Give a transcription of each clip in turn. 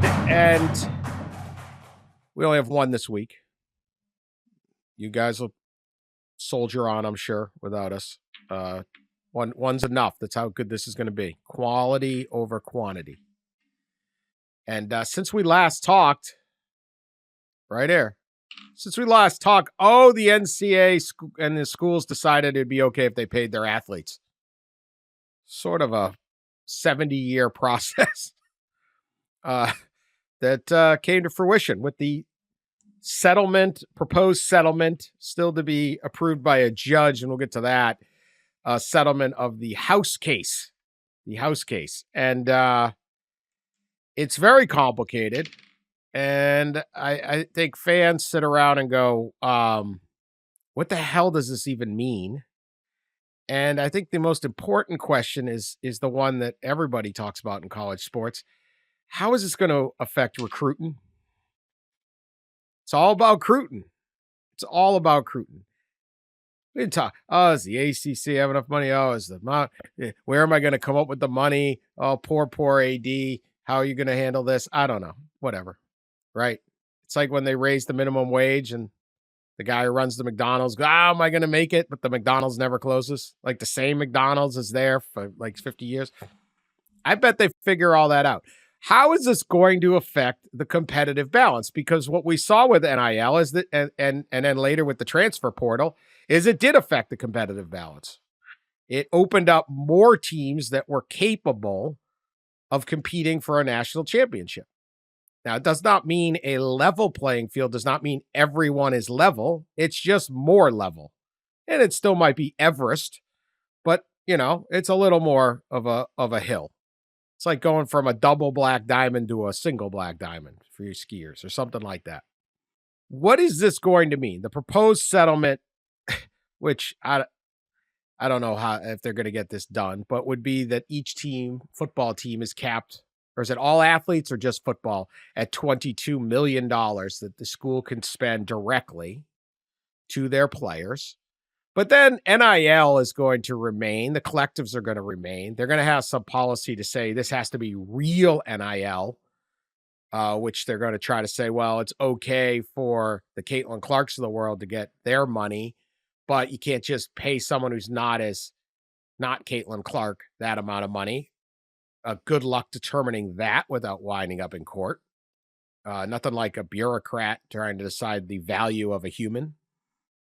pod, and we only have one this week. You guys will soldier on, I'm sure, without us. One's enough. That's how good this is going to be. Quality over quantity. And since we last talked, right here, the NCAA and the schools decided it'd be okay if they paid their athletes. Sort of a 70-year process that came to fruition with the proposed settlement, still to be approved by a judge, and we'll get to that, settlement of the House case. And it's very complicated, and I think fans sit around and go, what the hell does this even mean? And I think the most important question is the one that everybody talks about in college sports. How is this going to affect recruiting? It's all about recruiting. We didn't talk. Oh, does the ACC have enough money? Oh, where am I going to come up with the money? Oh, poor AD. How are you going to handle this? I don't know. Whatever. Right? It's like when they raise the minimum wage and the guy who runs the McDonald's goes, am I going to make it? But the McDonald's never closes. Like the same McDonald's is there for like 50 years. I bet they figure all that out. How is this going to affect the competitive balance? Because what we saw with NIL is that, and then later with the transfer portal, is it did affect the competitive balance. It opened up more teams that were capable of competing for a national championship. Now, it does not mean a level playing field, does not mean everyone is level. It's just more level. And it still might be Everest, but, it's a little more of a hill. It's like going from a double black diamond to a single black diamond for your skiers or something like that. What is this going to mean? The proposed settlement, which I don't know if they're going to get this done, but would be that each football team is capped, or is it all athletes or just football, at $22 million that the school can spend directly to their players. But then NIL is going to remain. The collectives are going to remain. They're going to have some policy to say this has to be real NIL, which they're going to try to say, well, it's okay for the Caitlin Clarks of the world to get their money, but you can't just pay someone who's not Caitlin Clark that amount of money. Good luck determining that without winding up in court. Nothing like a bureaucrat trying to decide the value of a human.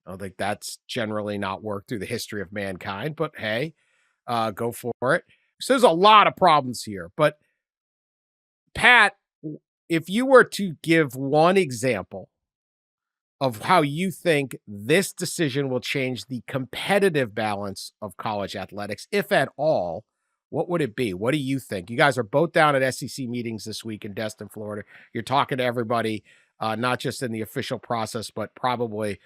I don't think that's generally not worked through the history of mankind, but hey, go for it. So there's a lot of problems here. But Pat, if you were to give one example of how you think this decision will change the competitive balance of college athletics, if at all, what would it be? What do you think? You guys are both down at SEC meetings this week in Destin, Florida. You're talking to everybody, not just in the official process, but probably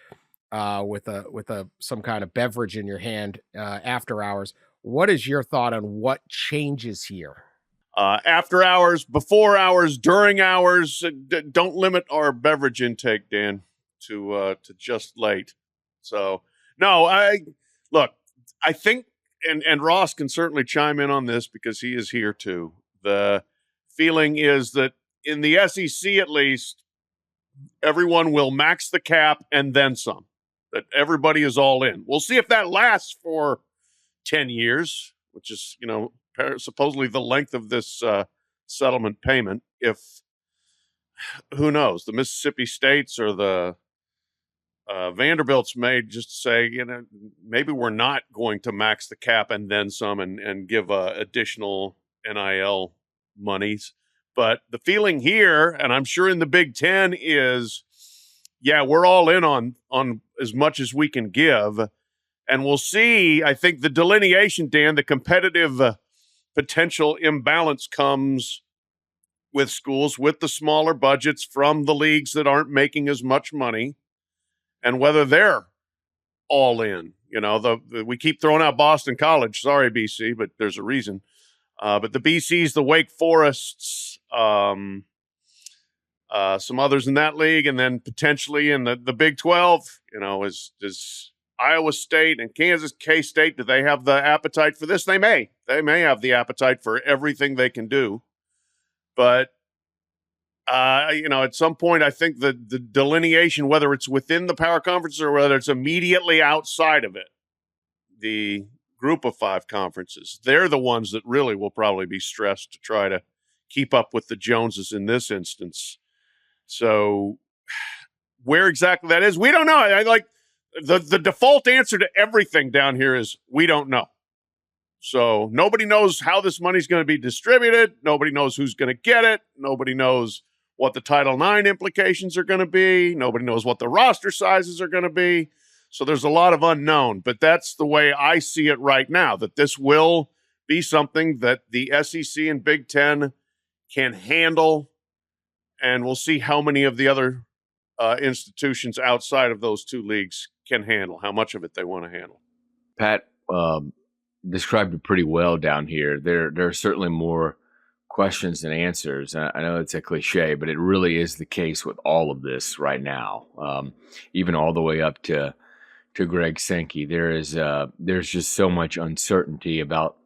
with some kind of beverage in your hand after hours. What is your thought on what changes here? After hours, before hours, during hours. Don't limit our beverage intake, Dan, to just late. So no, I think, and Ross can certainly chime in on this because he is here too. The feeling is that in the SEC, at least, everyone will max the cap and then some. That everybody is all in. We'll see if that lasts for 10 years, which is, supposedly the length of this settlement payment. Who knows, the Mississippi States or the Vanderbilts may just say, maybe we're not going to max the cap and then some and give additional NIL monies. But the feeling here, and I'm sure in the Big Ten, is, yeah, we're all in on as much as we can give. And we'll see, I think the delineation, Dan, the competitive potential imbalance comes with schools with the smaller budgets from the leagues that aren't making as much money, and whether they're all in. We keep throwing out Boston College. Sorry, BC, but there's a reason. But the BCs, the Wake Forests, some others in that league, and then potentially in the Big 12, is Iowa State and Kansas, K-State, do they have the appetite for this? They may have the appetite for everything they can do. But At some point, I think the delineation, whether it's within the power conferences or whether it's immediately outside of it, the group of 5 conferences, they're the ones that really will probably be stressed to try to keep up with the Joneses in this instance. So where exactly that is, we don't know. I like the default answer to everything down here is we don't know. So nobody knows how this money's going to be distributed. Nobody knows who's going to get it. Nobody knows what the Title IX implications are going to be. Nobody knows what the roster sizes are going to be. So there's a lot of unknown, but that's the way I see it right now, that this will be something that the SEC and Big Ten can handle, and we'll see how many of the other institutions outside of those 2 leagues can handle, how much of it they want to handle. Pat described it pretty well down here. There are certainly more questions than answers. I know it's a cliche, but it really is the case with all of this right now, even all the way up to Greg Sankey. There's just so much uncertainty about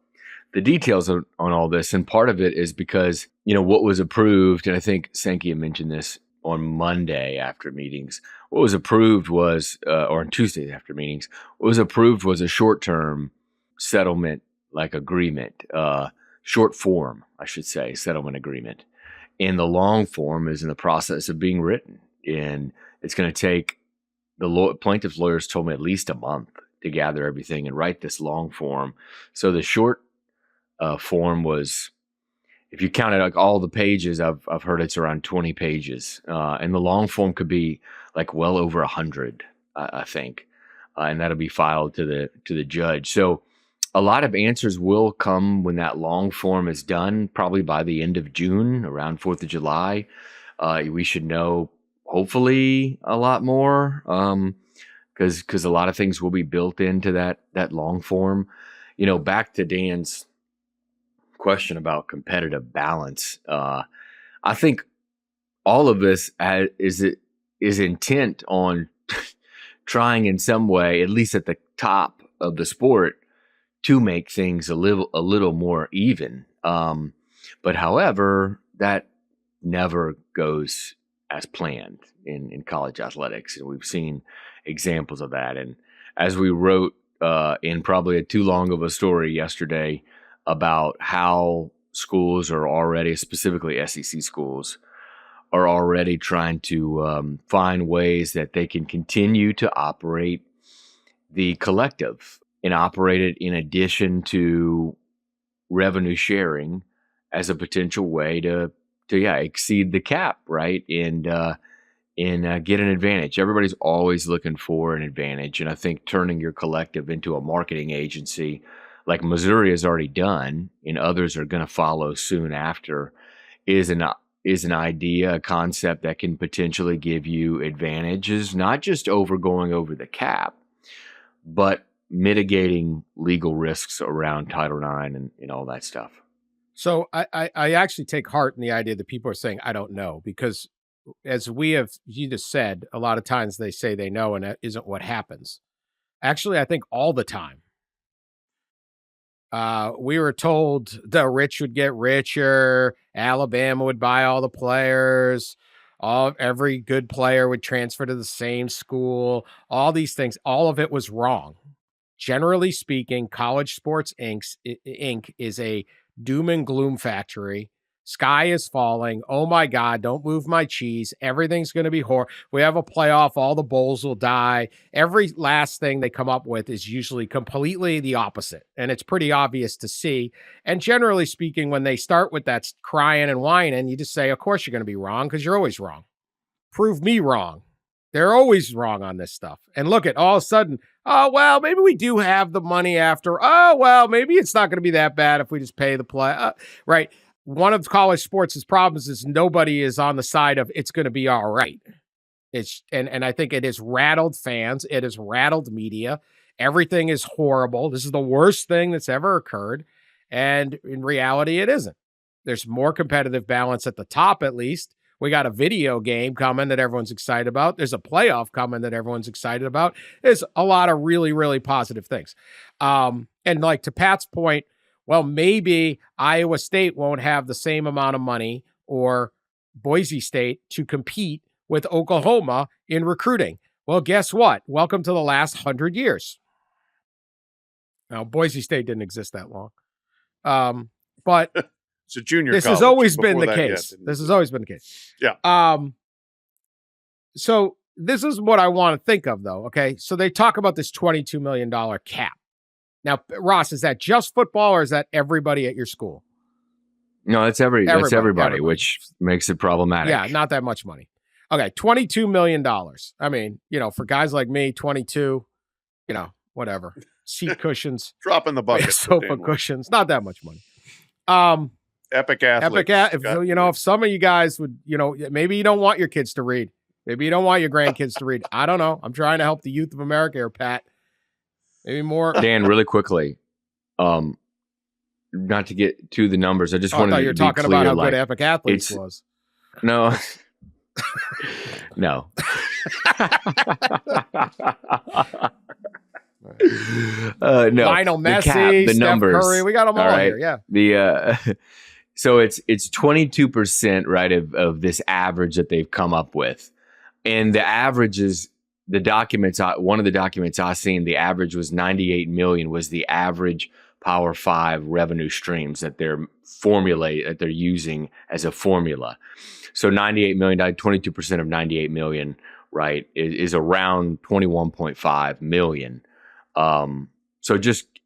the details on all this, and part of it is because what was approved, and I think Sankey had mentioned this on Monday after meetings. What was approved was, or on Tuesday after meetings, what was approved was a short-term settlement agreement, short form, I should say, settlement agreement. And the long form is in the process of being written. And it's going to take, the plaintiff's lawyers told me, at least a month to gather everything and write this long form. So the short form was, if you counted all the pages, I've heard it's around 20 pages. And the long form could be well over 100, I think. And that'll be filed to the judge. So a lot of answers will come when that long form is done, probably by the end of June, around 4th of July. We should know, hopefully, a lot more, because a lot of things will be built into that long form. Back to Dan's question about competitive balance, I think all of this is intent on trying in some way, at least at the top of the sport, to make things a little more even. But however, that never goes as planned in college athletics. And we've seen examples of that. And as we wrote in probably too long of a story yesterday about how schools are already, specifically SEC schools, are already trying to find ways that they can continue to operate the collective and operate it in addition to revenue sharing as a potential way to exceed the cap, right? And get an advantage. Everybody's always looking for an advantage. And I think turning your collective into a marketing agency, like Missouri has already done, and others are going to follow soon after, is an idea, a concept that can potentially give you advantages, not just going over the cap, but mitigating legal risks around Title IX and all that stuff. So I actually take heart in the idea that people are saying, I don't know, because as you just said, a lot of times they say they know, and that isn't what happens. Actually, I think all the time. We were told the rich would get richer, Alabama would buy all the players, every good player would transfer to the same school, all these things. All of it was wrong. Generally speaking, College Sports Inc. is a doom and gloom factory. Sky is falling. Oh my God, don't move my cheese. Everything's going to be horrible. We have a playoff. All the bowls will die. Every last thing they come up with is usually completely the opposite. And it's pretty obvious to see. And generally speaking, when they start with that crying and whining, you just say, of course you're going to be wrong because you're always wrong. Prove me wrong. They're always wrong on this stuff. And look at all of a sudden, oh, well, maybe we do have the money after. Oh, well, maybe it's not going to be that bad if we just pay the play. Right. One of college sports' problems is nobody is on the side of it's going to be all right. And I think it has rattled fans. It has rattled media. Everything is horrible. This is the worst thing that's ever occurred. And in reality, it isn't. There's more competitive balance at the top, at least. We got a video game coming that everyone's excited about. There's a playoff coming that everyone's excited about. There's a lot of really, really positive things. And like to Pat's point, well, maybe Iowa State won't have the same amount of money, or Boise State to compete with Oklahoma in recruiting. Well, guess what? Welcome to the last 100 years. Now, Boise State didn't exist that long. But it's a junior this college. has always been Before the that, case. yeah, This has always been the case. Yeah. So this is what I want to think of, though, okay? So they talk about this $22 million cap. Now, Ross, is that just football or is that everybody at your school? No, that's everybody, which makes it problematic. Yeah, not that much money. Okay, $22 million. I mean, for guys like me, 22, whatever. Seat cushions. Drop in the bucket. Sofa cushions. Not that much money. Epic athlete. If some of you guys would, maybe you don't want your kids to read. Maybe you don't want your grandkids to read. I don't know. I'm trying to help the youth of America here, Pat. Maybe more. Dan, really quickly, not to get to the numbers. I just wanted to be clear. You were talking about how good Epic Athletes was. No. No. No. Lionel Messi, the Steph numbers, Curry. We got them all here. Yeah. So it's 22%, right, of this average that they've come up with. And the average is one of the documents I seen, the average was 98 million was the average Power 5 revenue streams that they're using as a formula. So 98 million, 22% of 98 million, right, is around 21.5 million. So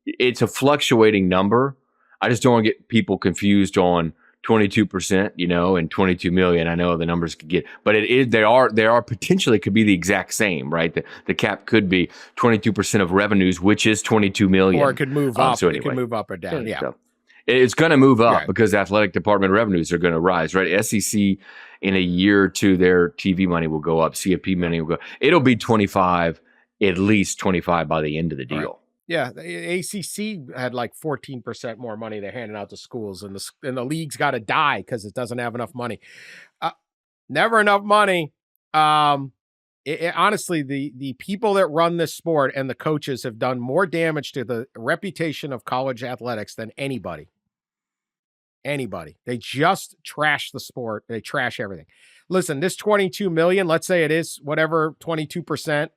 it's a fluctuating number. I just don't want to get people confused on 22%, and 22 million. I know the numbers could get, but they are potentially could be the exact same, right? The cap could be 22% of revenues, which is 22 million. Or it could move up. So anyway, it could move up or down. Yeah. So it's going to move up because athletic department revenues are going to rise, right? SEC in a year or two, their TV money will go up. CFP money will go. It'll be 25, at least 25 by the end of the deal. Right. Yeah, the ACC had like 14% more money they're handing out to schools, and the league's got to die because it doesn't have enough money. Never enough money. Honestly, the people that run this sport and the coaches have done more damage to the reputation of college athletics than anybody. They just trash the sport. They trash everything. Listen, this 22 million, let's say it is whatever, 22%.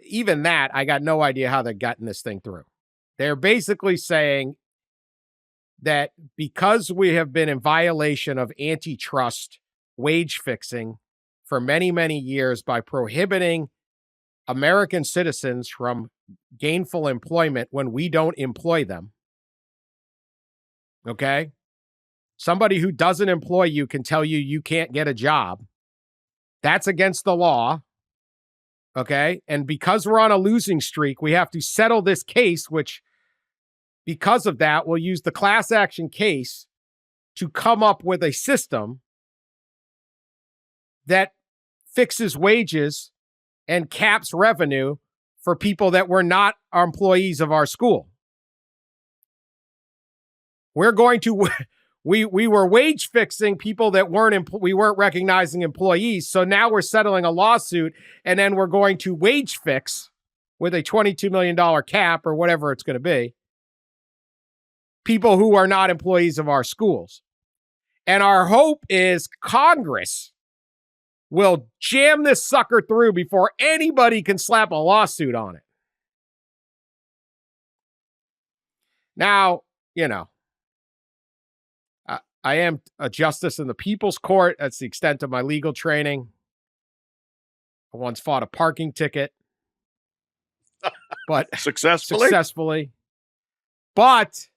Even that, I got no idea how they've gotten this thing through. They're basically saying that because we have been in violation of antitrust wage fixing for many, many years by prohibiting American citizens from gainful employment when we don't employ them. Okay? Somebody who doesn't employ you can tell you can't get a job. That's against the law. Okay. And because we're on a losing streak, we have to settle this case, which because of that, we'll use the class action case to come up with a system that fixes wages and caps revenue for people that were not our employees of our school. We're going to, we were wage fixing people that we weren't recognizing employees. So now we're settling a lawsuit, and then we're going to wage fix with a $22 million cap or whatever it's going to be, people who are not employees of our schools. And our hope is Congress will jam this sucker through before anybody can slap a lawsuit on it. Now, I am a justice in the people's court. That's the extent of my legal training. I once fought a parking ticket, but successfully. But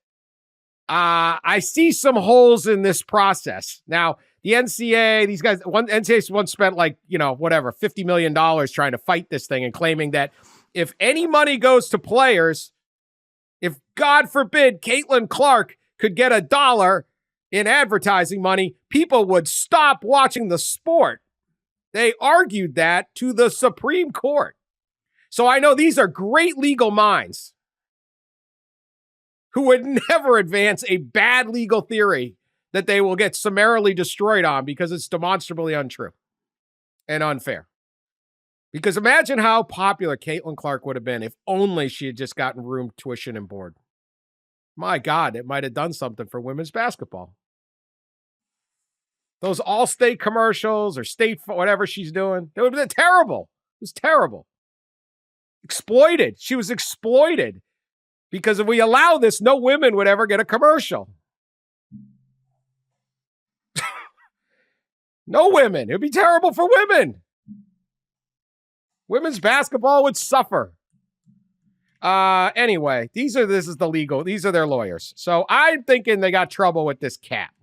I see some holes in this process. Now, the NCAA, NCAA once spent $50 million trying to fight this thing and claiming that if any money goes to players, if God forbid Caitlin Clark could get $1 in advertising money, people would stop watching the sport. They argued that to the Supreme Court. So I know these are great legal minds who would never advance a bad legal theory that they will get summarily destroyed on because it's demonstrably untrue and unfair. Because imagine how popular Caitlin Clark would have been if only she had just gotten room, tuition, and board. My God, it might have done something for women's basketball. Those Allstate commercials or state, whatever she's doing, it would have been terrible. It was terrible. Exploited. She was exploited because if we allow this, no women would ever get a commercial. No women. It would be terrible for women. Women's basketball would suffer. Anyway, these are their lawyers. So I'm thinking they got trouble with this cap.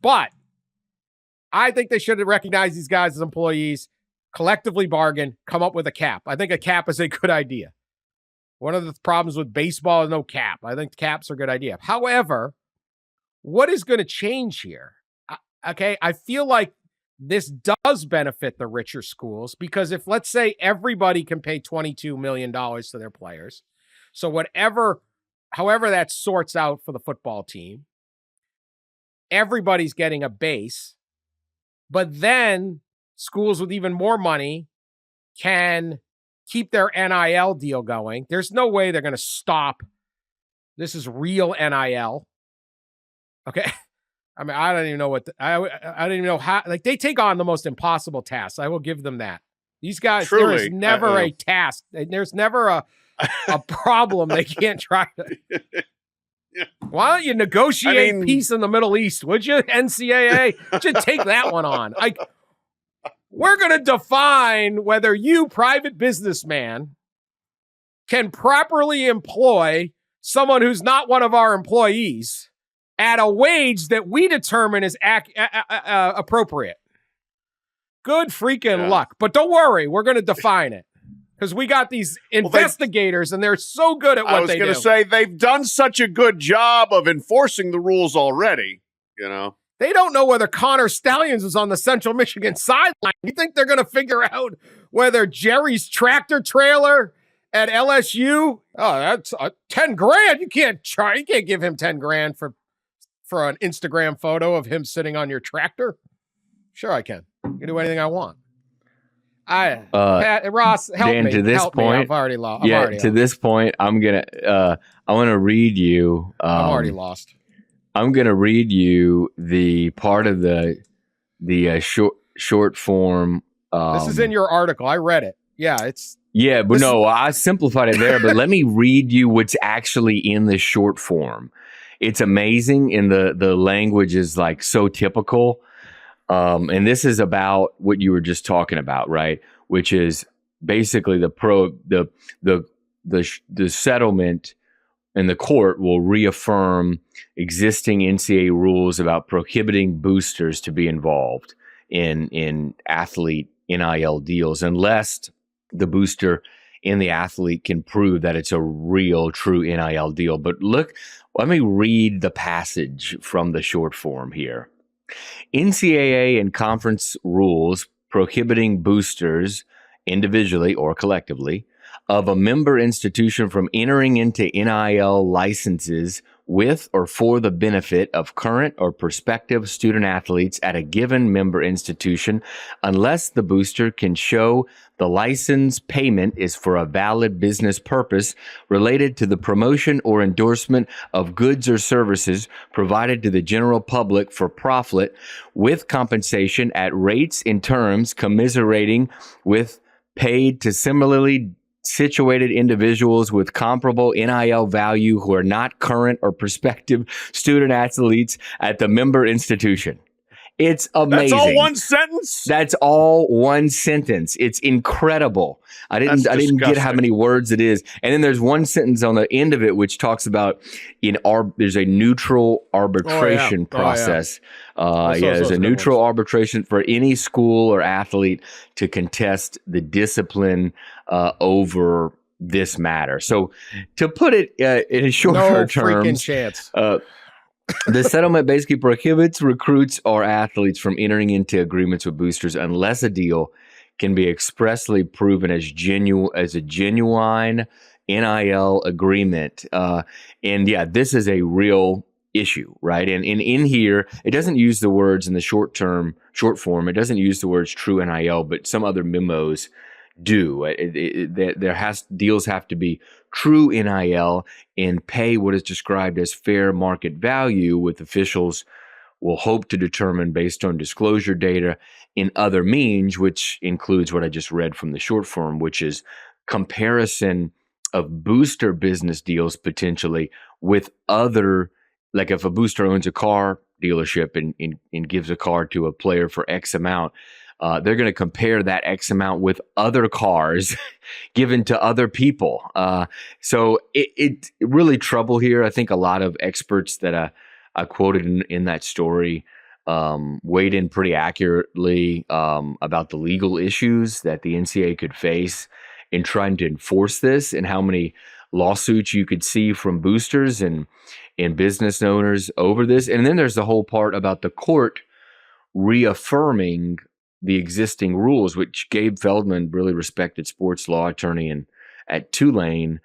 But I think they should have recognized these guys as employees, collectively bargain, come up with a cap. I think a cap is a good idea. One of the problems with baseball is no cap. I think caps are a good idea. However, what is going to change here? Okay, I feel like this does benefit the richer schools because if, let's say, everybody can pay $22 million to their players, so however that sorts out for the football team, everybody's getting a base, but then schools with even more money can keep their NIL deal going. There's no way they're going to stop. This is real NIL. Okay. I mean, I don't even know I don't even know how, like, they take on the most impossible tasks. I will give them that. These guys, Truly, there is never a task. There's never a problem they can't try to. Yeah. Why don't you negotiate peace in the Middle East? Would you, NCAA? Just take that one on. We're going to define whether you, private businessman, can properly employ someone who's not one of our employees at a wage that we determine is appropriate. Good freaking luck. But don't worry, we're going to define it. Because we got these investigators, and they're so good at what they do. I was going to say, they've done such a good job of enforcing the rules already, you know. They don't know whether Connor Stallions was on the Central Michigan sideline. You think they're going to figure out whether Jerry's tractor trailer at LSU, that's $10,000. You can't give him $10,000 for an Instagram photo of him sitting on your tractor. Sure, I can. I can do anything I want. Ross, help Dan, me. To this help point, me. I've already lost. This point, I want to read you. I'm already lost. I'm going to read you the part of the short form. This is in your article. I read it. Yeah, I simplified it there, but let me read you what's actually in the short form. It's amazing, and the language is like so typical. And this is about what you were just talking about, right? Which is basically the settlement and the court will reaffirm existing NCAA rules about prohibiting boosters to be involved in athlete NIL deals unless the booster and the athlete can prove that it's a real, true NIL deal. But look, let me read the passage from the short form here. NCAA and conference rules prohibiting boosters individually or collectively of a member institution from entering into NIL licenses with or for the benefit of current or prospective student athletes at a given member institution unless the booster can show the license payment is for a valid business purpose related to the promotion or endorsement of goods or services provided to the general public for profit with compensation at rates and terms commiserating with paid to similarly situated individuals with comparable NIL value who are not current or prospective student athletes at the member institution. It's amazing. That's all one sentence? That's all one sentence. It's incredible. I didn't get how many words it is. And then there's one sentence on the end of it which talks about there's a neutral arbitration process. There's a neutral arbitration for any school or athlete to contest the discipline over this matter. So to put it in a shorter terms, freaking chance. The settlement basically prohibits recruits or athletes from entering into agreements with boosters unless a deal can be expressly proven as a genuine NIL agreement. This is a real issue, right? And in here, it doesn't use the words in the short form. It doesn't use the words true NIL, but some other memos do. Deals have to be true NIL and pay what is described as fair market value with officials will hope to determine based on disclosure data in other means, which includes what I just read from the short form, which is comparison of booster business deals potentially with other, like if a booster owns a car dealership and gives a car to a player for X amount, they're going to compare that X amount with other cars given to other people. So it really trouble here. I think a lot of experts that I quoted in that story weighed in pretty accurately about the legal issues that the NCAA could face in trying to enforce this, and how many lawsuits you could see from boosters and business owners over this. And then there's the whole part about the court reaffirming the existing rules, which Gabe Feldman, really respected sports law attorney at Tulane,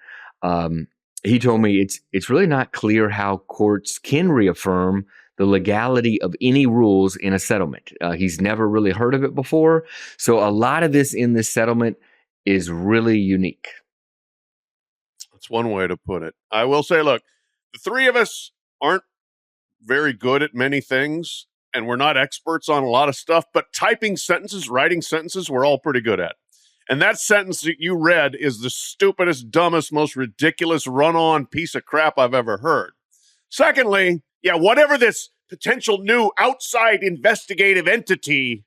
he told me it's really not clear how courts can reaffirm the legality of any rules in a settlement. He's never really heard of it before. So a lot of this in this settlement is really unique. That's one way to put it. I will say, look, the three of us aren't very good at many things, and we're not experts on a lot of stuff, but typing sentences, writing sentences, we're all pretty good at. And that sentence that you read is the stupidest, dumbest, most ridiculous run-on piece of crap I've ever heard. Secondly, whatever this potential new outside investigative entity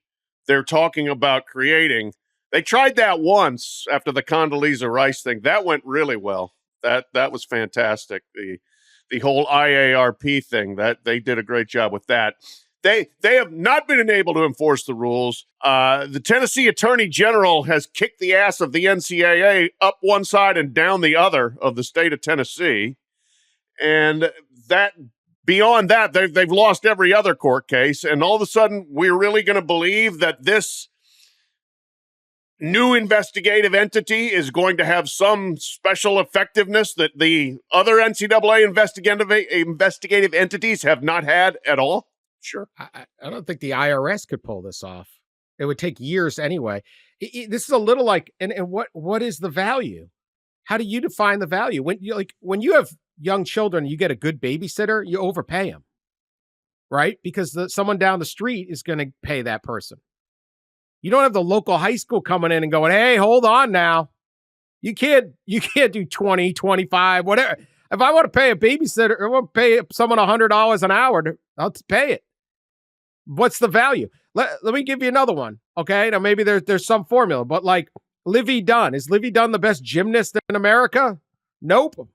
they're talking about creating, they tried that once after the Condoleezza Rice thing. That went really well. That was fantastic. The whole IARP thing, that they did a great job with that. They have not been able to enforce the rules. The Tennessee Attorney General has kicked the ass of the NCAA up one side and down the other of the state of Tennessee. And that beyond that, they've lost every other court case. And all of a sudden, we're really going to believe that this new investigative entity is going to have some special effectiveness that the other NCAA investigative entities have not had at all? Sure. I don't think the IRS could pull this off. It would take years anyway. This is a little like, and what is the value? How do you define the value? When you have young children, you get a good babysitter, you overpay them, right? Because someone down the street is going to pay that person. You don't have the local high school coming in and going, hey, hold on now. You can't do 20, 25, whatever. If I want to pay a babysitter, I want to pay someone $100 an hour, I'll pay it. What's the value? Let me give you another one. Okay. Now maybe there's some formula, but like Livy Dunn. Is Livy Dunn the best gymnast in America? Nope.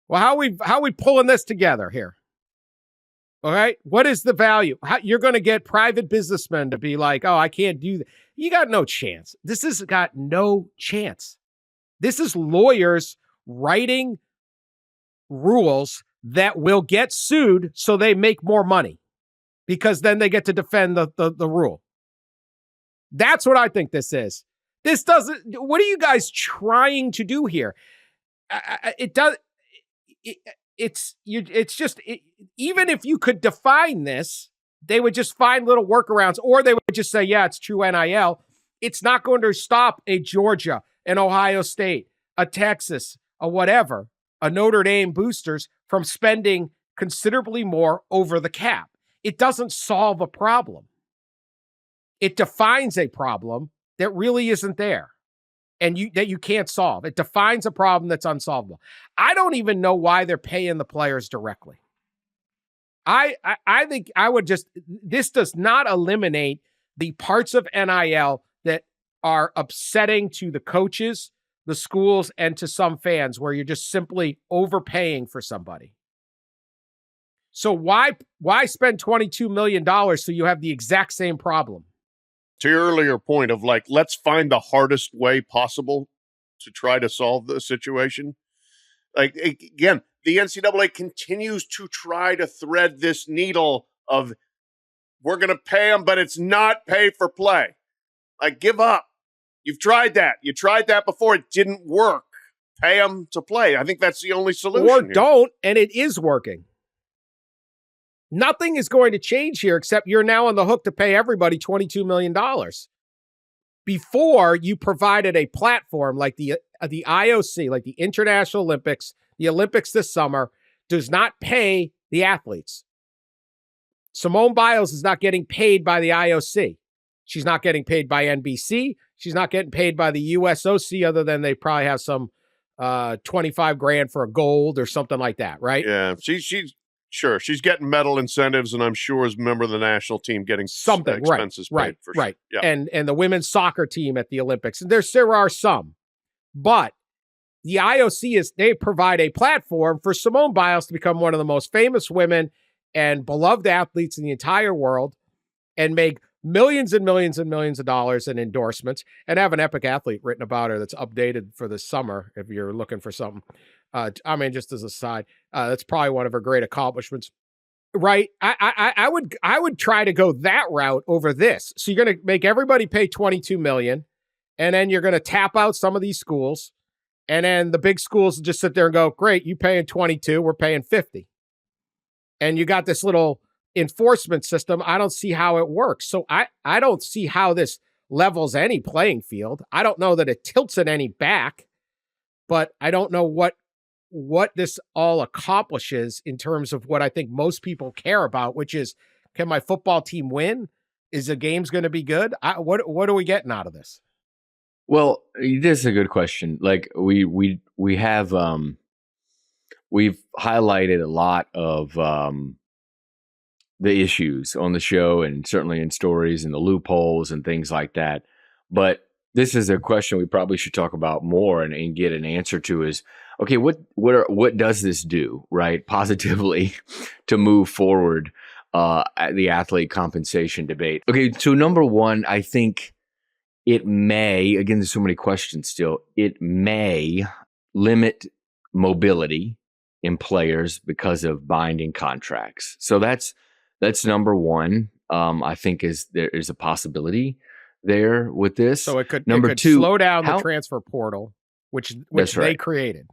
Well, how are we pulling this together here? All right. What is the value? You're going to get private businessmen to be like, oh, I can't do that. You got no chance. This has got no chance. This is lawyers writing rules that will get sued so they make more money because then they get to defend the rule. That's what I think this is. This doesn't, what are you guys trying to do here? Even if you could define this, they would just find little workarounds, or they would just say, yeah, it's true NIL. It's not going to stop a Georgia, an Ohio State, a Texas, a whatever, a Notre Dame boosters from spending considerably more over the cap. It doesn't solve a problem. It defines a problem that really isn't there and that you can't solve. It defines a problem that's unsolvable. I don't even know why they're paying the players directly. I think I would this does not eliminate the parts of NIL that are upsetting to the coaches, the schools, and to some fans where you're just simply overpaying for somebody. So why spend $22 million so you have the exact same problem? To your earlier point of like, let's find the hardest way possible to try to solve the situation. Like, again, the NCAA continues to try to thread this needle of we're going to pay them, but it's not pay for play. Like, give up. You've tried that. You tried that before. It didn't work. Pay them to play. I think that's the only solution. Or don't, and it is working. Nothing is going to change here except you're now on the hook to pay everybody $22 million. Before, you provided a platform like the IOC, like the International Olympics, the Olympics this summer, does not pay the athletes. Simone Biles is not getting paid by the IOC. She's not getting paid by NBC. She's not getting paid by the USOC, other than they probably have some 25 grand for a gold or something like that, right? Yeah, she's sure she's getting medal incentives, and I'm sure as a member of the national team getting something expenses right, paid for sure. Yeah. And the women's soccer team at the Olympics, and there are some, but the IOC they provide a platform for Simone Biles to become one of the most famous women and beloved athletes in the entire world, and make millions and millions and millions of dollars in endorsements, and have an epic athlete written about her that's updated for the summer if you're looking for something. I mean, just as a side, that's probably one of her great accomplishments, right? I would try to go that route over this. So you're going to make everybody pay $22 million, and then you're going to tap out some of these schools, and then the big schools just sit there and go, great, you paying 22, we're paying 50. And you got this little enforcement system. I don't see how it works. So I don't see how this levels any playing field. I don't know that it tilts it any back, but I don't know what this all accomplishes in terms of what I think most people care about, which is, can my football team win? Is the game's going to be good? What are we getting out of this? Well, this is a good question. Like we have we've highlighted a lot of the issues on the show, and certainly in stories, and the loopholes and things like that. But this is a question we probably should talk about more and get an answer to is, okay, what does this do, right, positively to move forward the athlete compensation debate? Okay, so number one, I think it may, again, there's so many questions still, it may limit mobility in players because of binding contracts. So that's number one. I think there is a possibility there with this. So it could number two, slow down the transfer portal, which they right. created.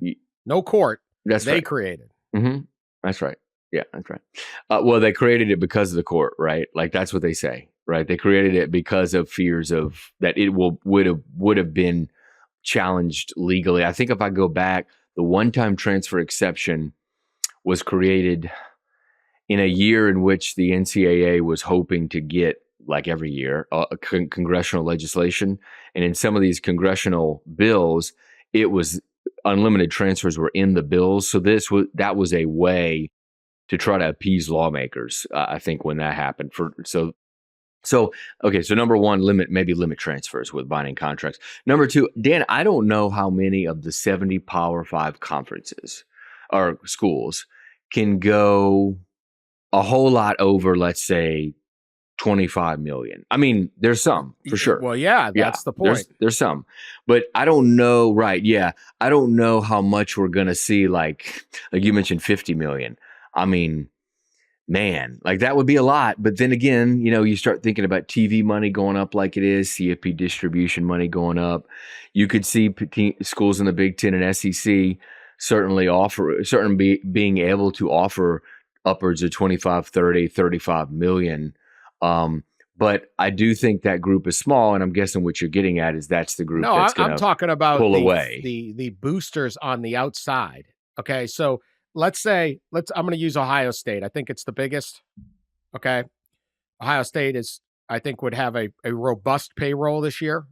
No court. That's they right. created. Mm-hmm. That's right. Yeah, that's right. Well, they created it because of the court, right? Like that's what they say, right? They created it because of fears of that it would have been challenged legally. I think if I go back, the one-time transfer exception was created in a year in which the NCAA was hoping to get, like every year, congressional legislation. And in some of these congressional bills, it was unlimited transfers were in the bills. So that was a way to try to appease lawmakers, I think, when that happened. So number one, limit transfers with binding contracts. Number two, Dan, I don't know how many of the 70 Power 5 conferences or schools can go a whole lot over, let's say, 25 million. I mean, there's some for sure. Well, yeah, that's the point. There's some, but I don't know. Right. Yeah. I don't know how much we're going to see. Like you mentioned 50 million. I mean, man, like that would be a lot. But then again, you start thinking about TV money going up like it is, CFP distribution money going up. You could see schools in the Big Ten and SEC certainly being able to offer upwards of 25, 30, 35 million. But I do think that group is small, and I'm guessing what you're getting at is that's the group that's going to talking about pull away. The boosters on the outside. Okay, so let's I'm going to use Ohio State. I think it's the biggest. Okay, Ohio State would have a robust payroll this year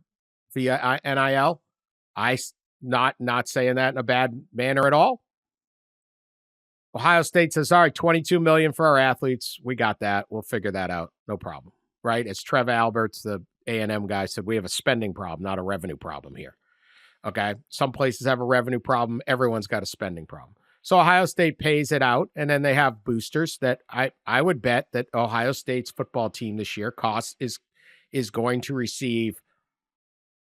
via NIL. Not saying that in a bad manner at all. Ohio State says, all right, $22 million for our athletes. We got that. We'll figure that out. No problem. Right? As Trev Alberts, the A&M guy, said, we have a spending problem, not a revenue problem here. Okay. Some places have a revenue problem. Everyone's got a spending problem. So Ohio State pays it out, and then they have boosters that I would bet that Ohio State's football team this year is going to receive.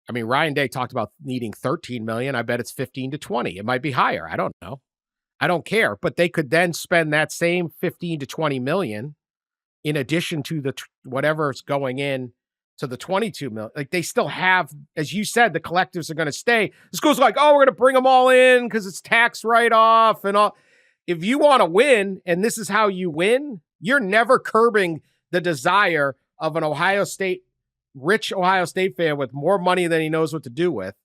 I mean, Ryan Day talked about needing 13 million. I bet it's 15 to 20. It might be higher. I don't know. I don't care, but they could then spend that same 15 to 20 million in addition to the whatever's going in to the 22 million. Like they still have, as you said, the collectives are going to stay. The school's like, oh, we're going to bring them all in because it's tax write-off and all. If you want to win, and this is how you win, you're never curbing the desire of an rich Ohio State fan with more money than he knows what to do with,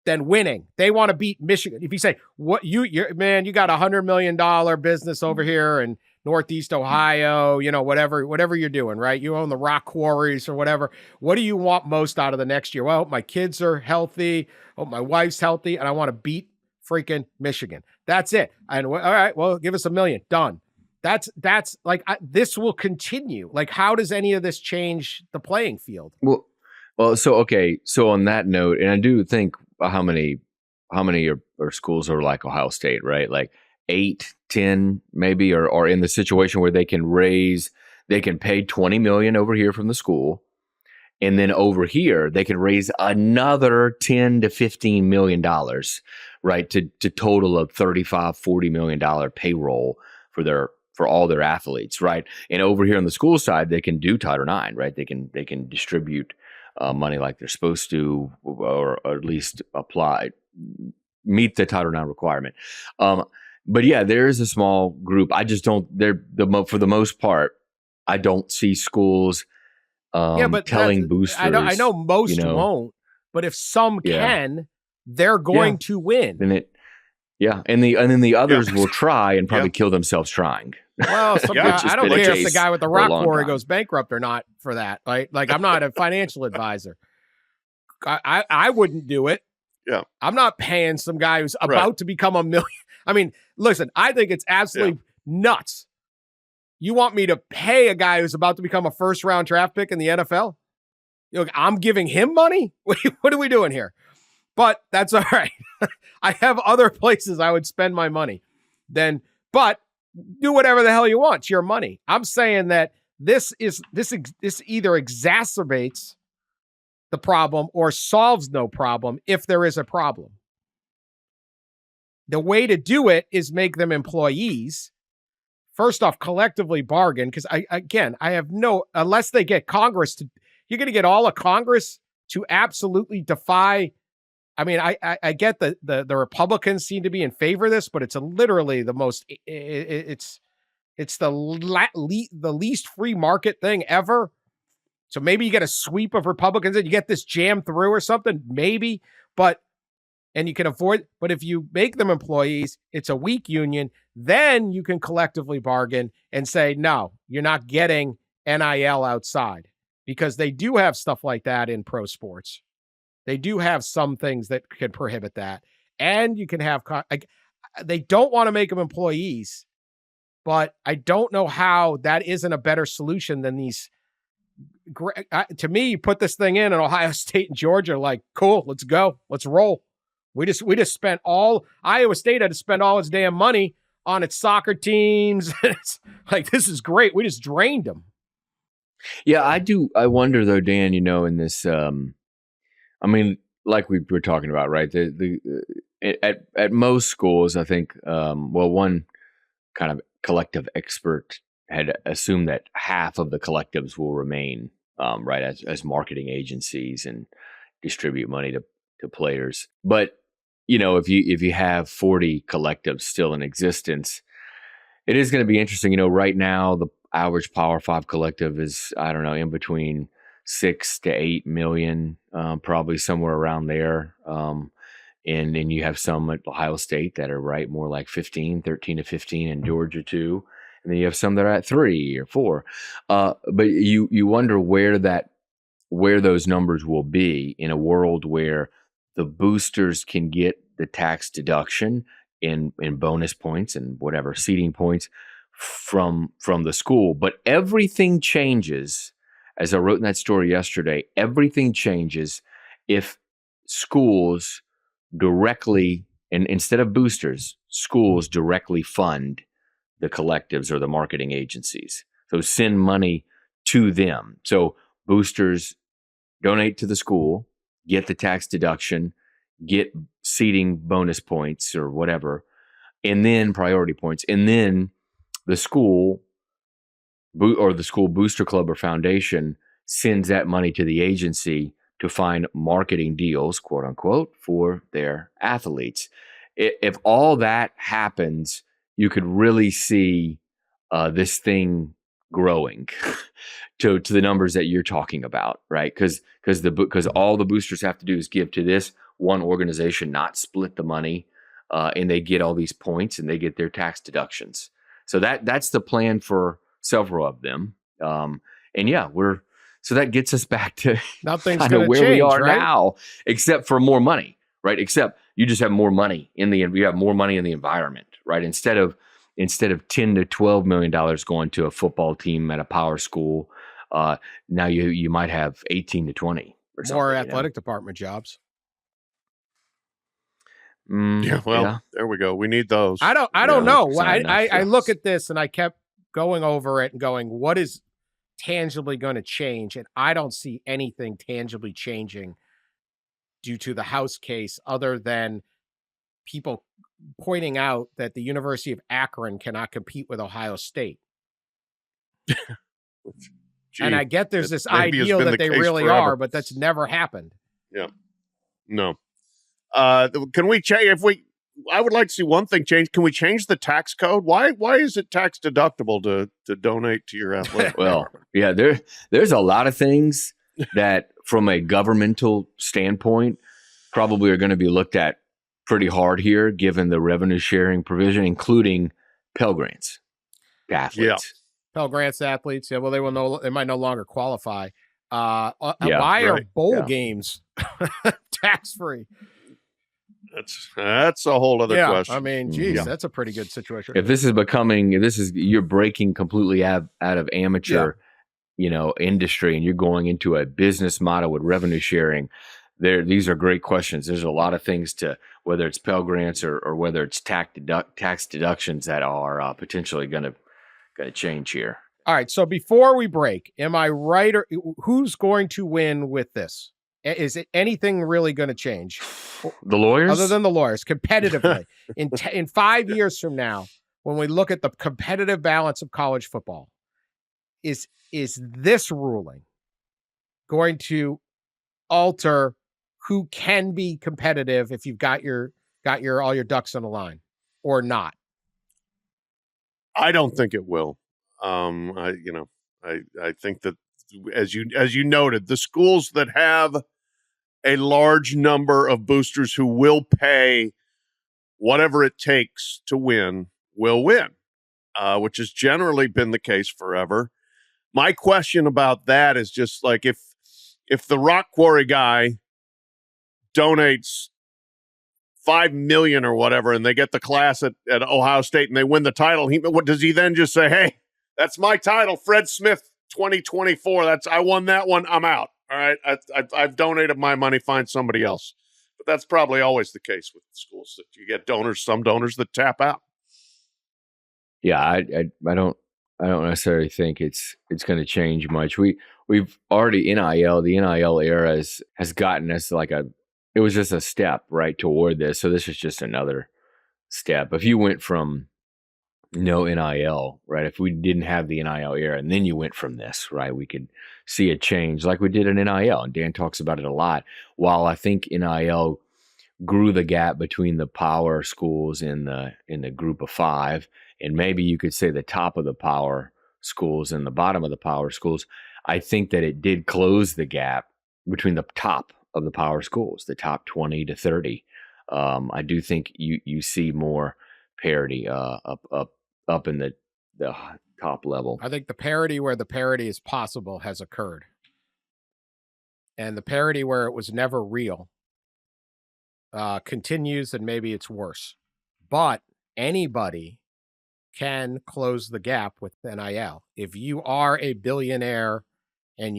than winning. They want to beat Michigan. If you say, what you got $100 million business over here, and Northeast Ohio, whatever you're doing, right? You own the rock quarries or whatever. What do you want most out of the next year? Well, my kids are healthy. Oh, my wife's healthy, and I want to beat freaking Michigan. That's it. And all right, well, give us $1 million. Done. That's like, this will continue. Like, how does any of this change the playing field? Well, so on that note, and I do think how many are schools are like Ohio State, right? Like 8, 10 maybe, or in the situation where they can pay $20 million over here from the school, and then over here they can raise another $10 to $15 million, right? To total of $35-40 million payroll for all their athletes, right? And over here on the school side, they can do Title IX, right? They can distribute money like they're supposed to, or at least meet the Title IX requirement. But yeah, there is a small group. I just don't. For the most part, I don't see schools telling boosters. I know most won't, but if some can, they're going to win. And then the others will try and probably kill themselves trying. Well, I don't care if the guy with the rock quarry goes bankrupt or not for that. Right? Like, I'm not a financial advisor. I wouldn't do it. Yeah. I'm not paying some guy who's about to become $1 million. I mean, listen, I think it's absolutely nuts. You want me to pay a guy who's about to become a first-round draft pick in the NFL? I'm giving him money? What are we doing here? But that's all right. I have other places I would spend my money. But do whatever the hell you want. It's your money. I'm saying that this either exacerbates the problem or solves no problem if there is a problem. The way to do it is make them employees. First off, collectively bargain, because I have unless they get Congress you're going to get all of Congress to absolutely defy. I mean, I get the Republicans seem to be in favor of this, but it's literally the most, it's the least free market thing ever. So maybe you get a sweep of Republicans and you get this jammed through or something, maybe, and you can avoid, but if you make them employees, it's a weak union, then you can collectively bargain and say, no, you're not getting NIL outside, because they do have stuff like that in pro sports. They do have some things that can prohibit that. And you can have, they don't want to make them employees, but I don't know how that isn't a better solution than these. To me, you put this thing in, and Ohio State and Georgia are like, cool, let's go. Let's roll. We just spent Iowa State had to spend all its damn money on its soccer teams. It's like, this is great. We just drained them. Yeah, I wonder though, Dan, in this, I mean, like we were talking about, right? At most schools, I think, one kind of collective expert had assumed that half of the collectives will remain, right, as marketing agencies and distribute money to players. But if you have 40 collectives still in existence, it is going to be interesting. Right now the average Power 5 collective is, I don't know, in between 6 to 8 million, probably somewhere around there. And then you have some at Ohio State that are right more like 13 to 15, in Georgia too. And then you have some that are at 3 or 4. But you wonder where those numbers will be in a world where the boosters can get the tax deduction in bonus points and whatever seeding points from the school. But everything changes. As I wrote in that story yesterday, everything changes if schools directly, and instead of boosters, schools directly fund the collectives or the marketing agencies. So send money to them. So boosters donate to the school, get the tax deduction, get seeding bonus points or whatever, and then priority points. And then the school or the school booster club or foundation sends that money to the agency to find marketing deals, quote unquote, for their athletes. If all that happens, you could really see this thing growing to the numbers that you're talking about, right? Because all the boosters have to do is give to this one organization, not split the money, and they get all these points and they get their tax deductions. So that's the plan for several of them. And yeah, so that gets us back to Nothing's kind going of to where change, we are right? now, except for more money, right? Except you just have more money you have more money in the environment, right? Instead of $10 to $12 million going to a football team at a power school, now you might have 18 to 20 or something. More athletic department jobs. Yeah, well, there we go. We need those. I don't know. enough, I look at this and I kept going over it and going, what is tangibly going to change? And I don't see anything tangibly changing due to the House case other than people pointing out that the University of Akron cannot compete with Ohio State. And I get there's this ideal that they really are, but that's never happened. Yeah. No. Can we change I would like to see one thing change. Can we change the tax code? Why is it tax deductible to donate to your athletic? Well, yeah, there's a lot of things that from a governmental standpoint probably are going to be looked at pretty hard here, given the revenue sharing provision, including Pell Grants to athletes. Yeah. Pell Grants to athletes. Yeah, well, they might no longer qualify. Why are bowl games tax free? That's a whole other question. I mean, geez, that's a pretty good situation. If you're breaking completely out of amateur, industry, and you're going into a business model with revenue sharing, these are great questions. There's a lot of things to, whether it's Pell Grants or whether it's tax deductions that are potentially going to change here. All right. So before we break, am I right? Or who's going to win with this? Is it anything really going to change? The lawyers? Other than the lawyers, competitively. in 5 years from now, when we look at the competitive balance of college football, is this ruling going to alter who can be competitive if you've got all your ducks in a line or not? I don't think it will. I think that as you noted, the schools that have a large number of boosters who will pay whatever it takes to win will win, which has generally been the case forever. My question about that is just like if the rock quarry guy donates $5 million or whatever, and they get the class at Ohio State and they win the title, what does he then just say? Hey, that's my title, Fred Smith 2024. I won that one. I'm out. All right. I've donated my money. Find somebody else. But that's probably always the case with schools, that you get some donors that tap out. Yeah. I don't necessarily think it's going to change much. We've already the NIL era has gotten us it was just a step right toward this. So this is just another step. If you went from no NIL, right? If we didn't have the NIL era and then you went from this, right, we could see a change like we did in NIL. And Dan talks about it a lot. While I think NIL grew the gap between the power schools in the group of five, and maybe you could say the top of the power schools and the bottom of the power schools, I think that it did close the gap between the top of the power schools, the top 20 to 30. I do think you see more parity up in the top level. I think the parity where the parity is possible has occurred. And the parity where it was never real continues, and maybe it's worse. But anybody can close the gap with NIL. If you are a billionaire and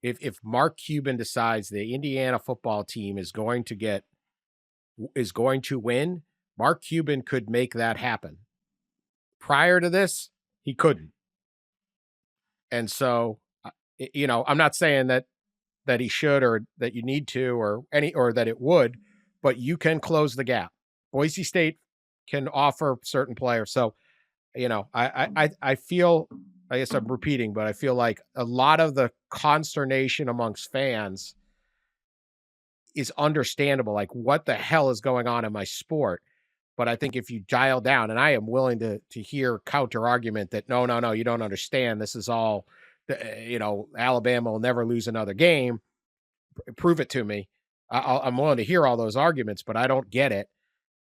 if Mark Cuban decides the Indiana football team is going to win, Mark Cuban could make that happen. Prior to this, he couldn't. And so, I'm not saying that he should or that you need to or that it would, but you can close the gap. Boise State can offer certain players. So, I feel, I guess I'm repeating, but I feel like a lot of the consternation amongst fans is understandable. Like, what the hell is going on in my sport? But I think if you dial down, and I am willing to hear counter argument that no, you don't understand. This is all, Alabama will never lose another game. Prove it to me. I'm willing to hear all those arguments, but I don't get it.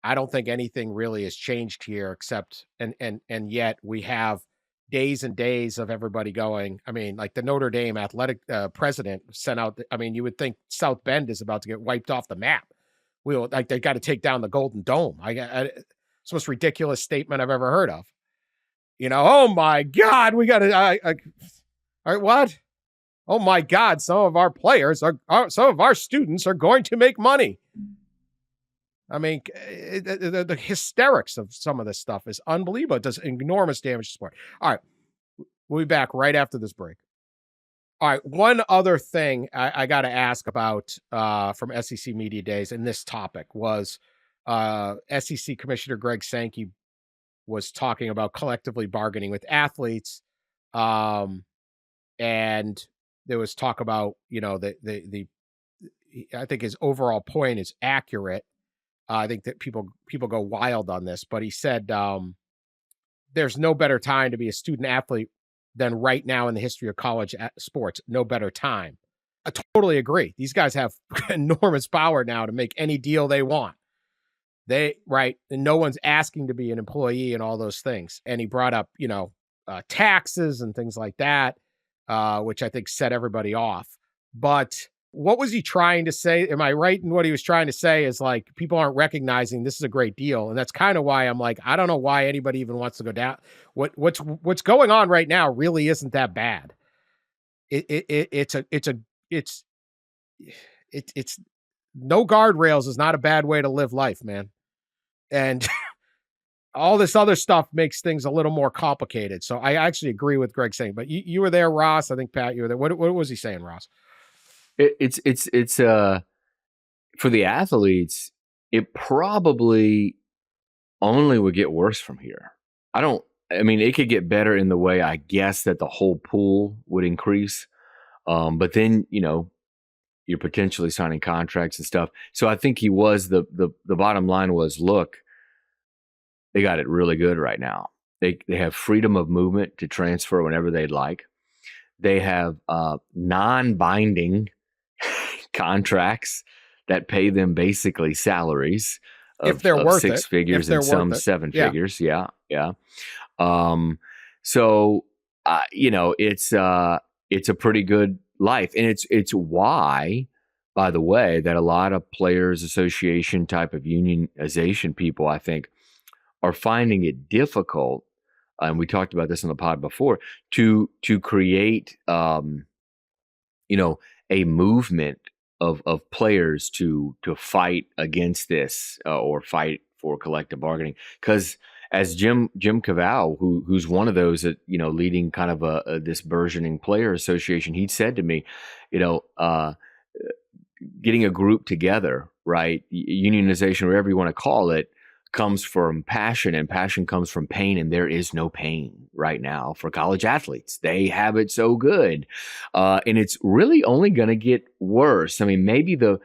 I don't think anything really has changed here except and yet we have days and days of everybody going. I mean, like the Notre Dame athletic president sent out. I mean, you would think South Bend is about to get wiped off the map. Like they got to take down the Golden Dome. It's the most ridiculous statement I've ever heard of. Oh my God, we got to. All right, what? Oh my God, some of our players some of our students are going to make money. I mean, the hysterics of some of this stuff is unbelievable. It does enormous damage to sport. All right, we'll be back right after this break. All right, one other thing I got to ask about from SEC Media Days, and this topic was SEC Commissioner Greg Sankey was talking about collectively bargaining with athletes, and there was talk about the I think his overall point is accurate. I think that people go wild on this, but he said there's no better time to be a student athlete than right now in the history of college sports. No better time. I totally agree. These guys have enormous power now to make any deal they want. And no one's asking to be an employee and all those things. And he brought up, taxes and things like that, which I think set everybody off. But what was he trying to say? Am I right in what he was trying to say is like, people aren't recognizing this is a great deal. And that's kind of why I'm like, I don't know why anybody even wants to go down. What's going on right now really isn't that bad. It's no guardrails is not a bad way to live life, man. And all this other stuff makes things a little more complicated. So I actually agree with Greg saying, but you were there, Ross. I think Pat, you were there. What was he saying, Ross? It's for the athletes, it probably only would get worse from here. I mean, it could get better in the way, I guess, that the whole pool would increase. But then, you're potentially signing contracts and stuff. So I think the bottom line was, look, they got it really good right now. They have freedom of movement to transfer whenever they'd like. They have non-binding contracts that pay them basically salaries if they're worth six figures and some seven figures. Yeah. So it's a pretty good life, and it's why, by the way, that a lot of players association type of unionization people, I think, are finding it difficult. And we talked about this on the pod before, to create a movement of players to fight against this or fight for collective bargaining. Because as Jim Cavall, who's one of those that leading kind of this burgeoning player association, he said to me, getting a group together, right, unionization, whatever you want to call it, comes from passion, and passion comes from pain, and there is no pain right now for college athletes. They have it so good, and it's really only going to get worse. I mean, maybe the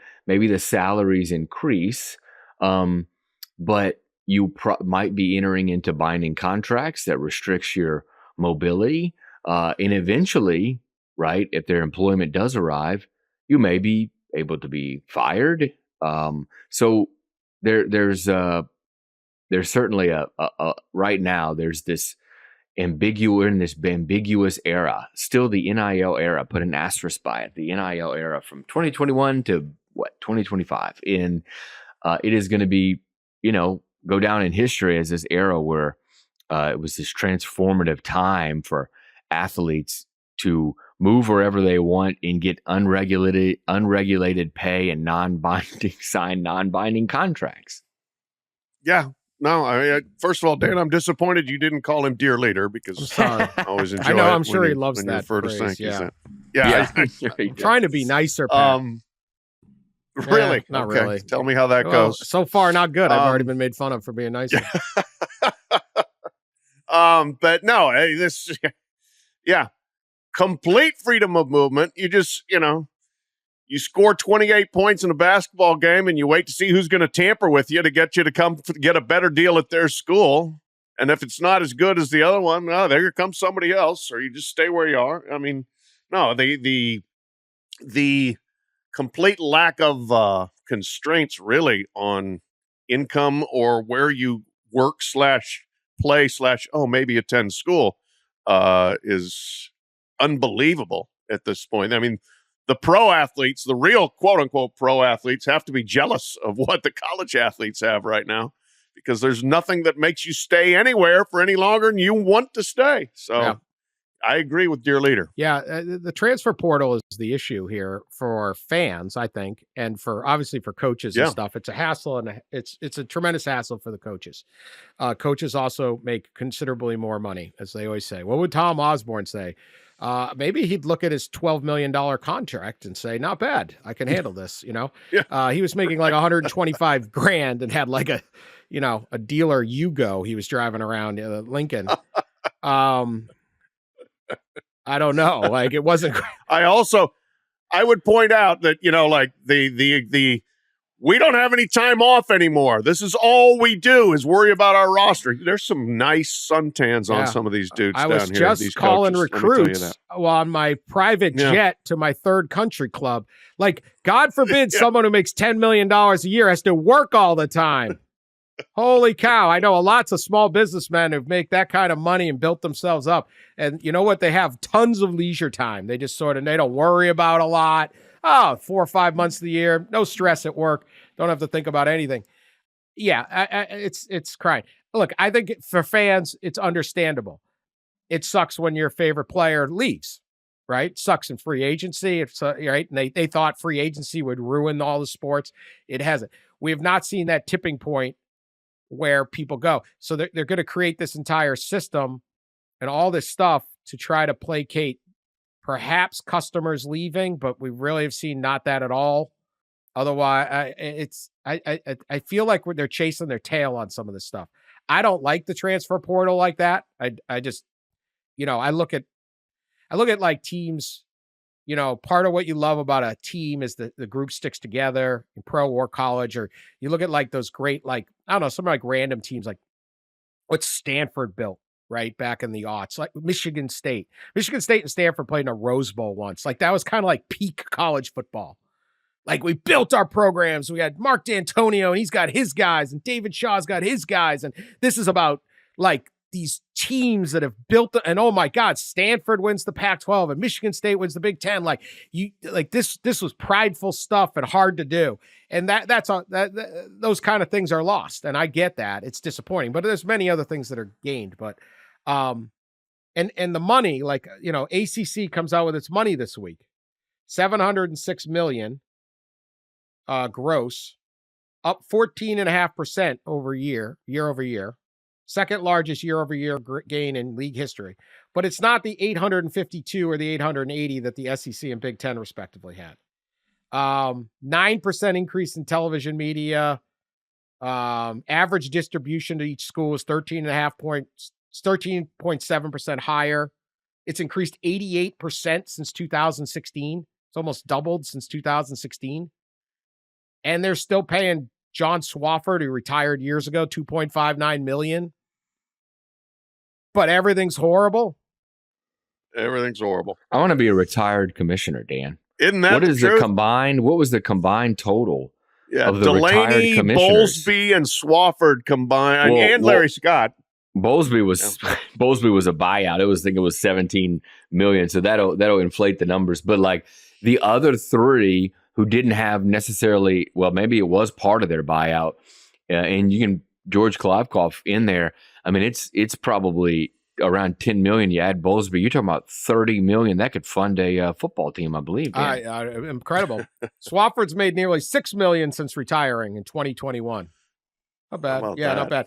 salaries increase, but you might be entering into binding contracts that restricts your mobility, and eventually, right, if their employment does arrive, you may be able to be fired. So there's certainly a right now there's this ambiguous era, still the NIL era, put an asterisk by it, the NIL era from 2021 to 2025. And it is going to be, go down in history as this era where it was this transformative time for athletes to move wherever they want and get unregulated pay and sign non-binding contracts. Yeah. No, I mean, first of all, Dan, I'm disappointed you didn't call him dear leader, because I always enjoy. I know, it I'm sure he loves that phrase. Yeah. I'm trying to be nicer, Pat. Really? Not okay. really. Tell me how that goes. So far, not good. I've already been made fun of for being nicer. But no, complete freedom of movement. You just, you score 28 points in a basketball game and you wait to see who's going to tamper with you to get you to come get a better deal at their school. And if it's not as good as the other one, there comes somebody else, or you just stay where you are. I mean, no, the complete lack of constraints really on income or where you work / play / maybe attend school is unbelievable at this point. I mean, the pro athletes, the real quote unquote pro athletes, have to be jealous of what the college athletes have right now, because there's nothing that makes you stay anywhere for any longer than you want to stay. So yeah. I agree with Dear Leader. Yeah, the transfer portal is the issue here for fans, I think, and obviously for coaches and stuff. It's a hassle, and it's a tremendous hassle for the coaches. Coaches also make considerably more money, as they always say. What would Tom Osborne say? Maybe he'd look at his $12 million contract and say, not bad. I can handle this. Yeah. He was making like 125 grand and had like a dealer Yugo he was driving around Lincoln. I don't know. Like, it wasn't. I would point out that, like the we don't have any time off anymore. This is all we do is worry about our roster. There's some nice suntans on some of these dudes down here. I was just calling recruits on my private jet to my third country club. Like, God forbid someone who makes $10 million a year has to work all the time. Holy cow. I know lots of small businessmen who make that kind of money and built themselves up. And you know what? They have tons of leisure time. They just they don't worry about a lot. 4 or 5 months of the year, no stress at work. Don't have to think about anything. Yeah, it's crying. Look, I think for fans, it's understandable. It sucks when your favorite player leaves, right? It sucks in free agency. It's right. And they thought free agency would ruin all the sports. It hasn't. We have not seen that tipping point where people go. So they're going to create this entire system and all this stuff to try to placate perhaps customers leaving, but we really have seen not that at all. Otherwise, I feel like they're chasing their tail on some of this stuff. I don't like the transfer portal like that. I just, I look at like teams, part of what you love about a team is the group sticks together in pro or college, or you look at like those great, like, I don't know, some like random teams, like what Stanford built right back in the aughts, like Michigan State and Stanford played in a Rose Bowl once. Like, that was kind of like peak college football. Like, we built our programs. We had Mark D'Antonio and he's got his guys, and David Shaw's got his guys. And this is about like these teams that have built and oh my God, Stanford wins the Pac-12 and Michigan State wins the Big Ten. Like, this was prideful stuff and hard to do. And those kind of things are lost. And I get that. It's disappointing, but there's many other things that are gained. But and the money, like, ACC comes out with its money this week, $706 million gross, up 14.5% year over year. Second largest year-over-year gain in league history. But it's not the 852 or the 880 that the SEC and Big Ten respectively had. 9% increase in television media. Average distribution to each school is 13.7% higher. It's increased 88% since 2016. It's almost doubled since 2016. And they're still paying John Swofford, who retired years ago, $2.59 million. But everything's horrible. Everything's horrible. I want to be a retired commissioner, Dan. Isn't that what is the combined? What was the combined total of the Delaney, retired commissioners? Bowlesby, and Swofford combined, and Larry Scott. Bowlesby was a buyout. I think it was $17 million. So that'll inflate the numbers. But like the other three who didn't have necessarily, well, maybe it was part of their buyout, and you can George Klavkov in there. I mean, it's probably around $10 million. You add Bowlesby, you're talking about $30 million. That could fund a football team, I believe. Incredible. Swofford's made nearly $6 million since retiring in 2021. Not bad. Not bad.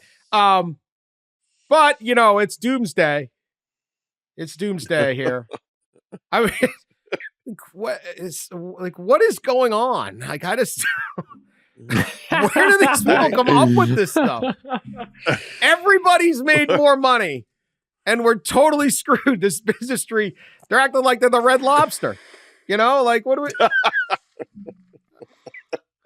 But it's doomsday. It's doomsday here. I mean, what is going on? Like, I just. Where do these people come up with this stuff? Everybody's made more money, and we're totally screwed. This industry, they're acting like they're the Red Lobster. Like, what do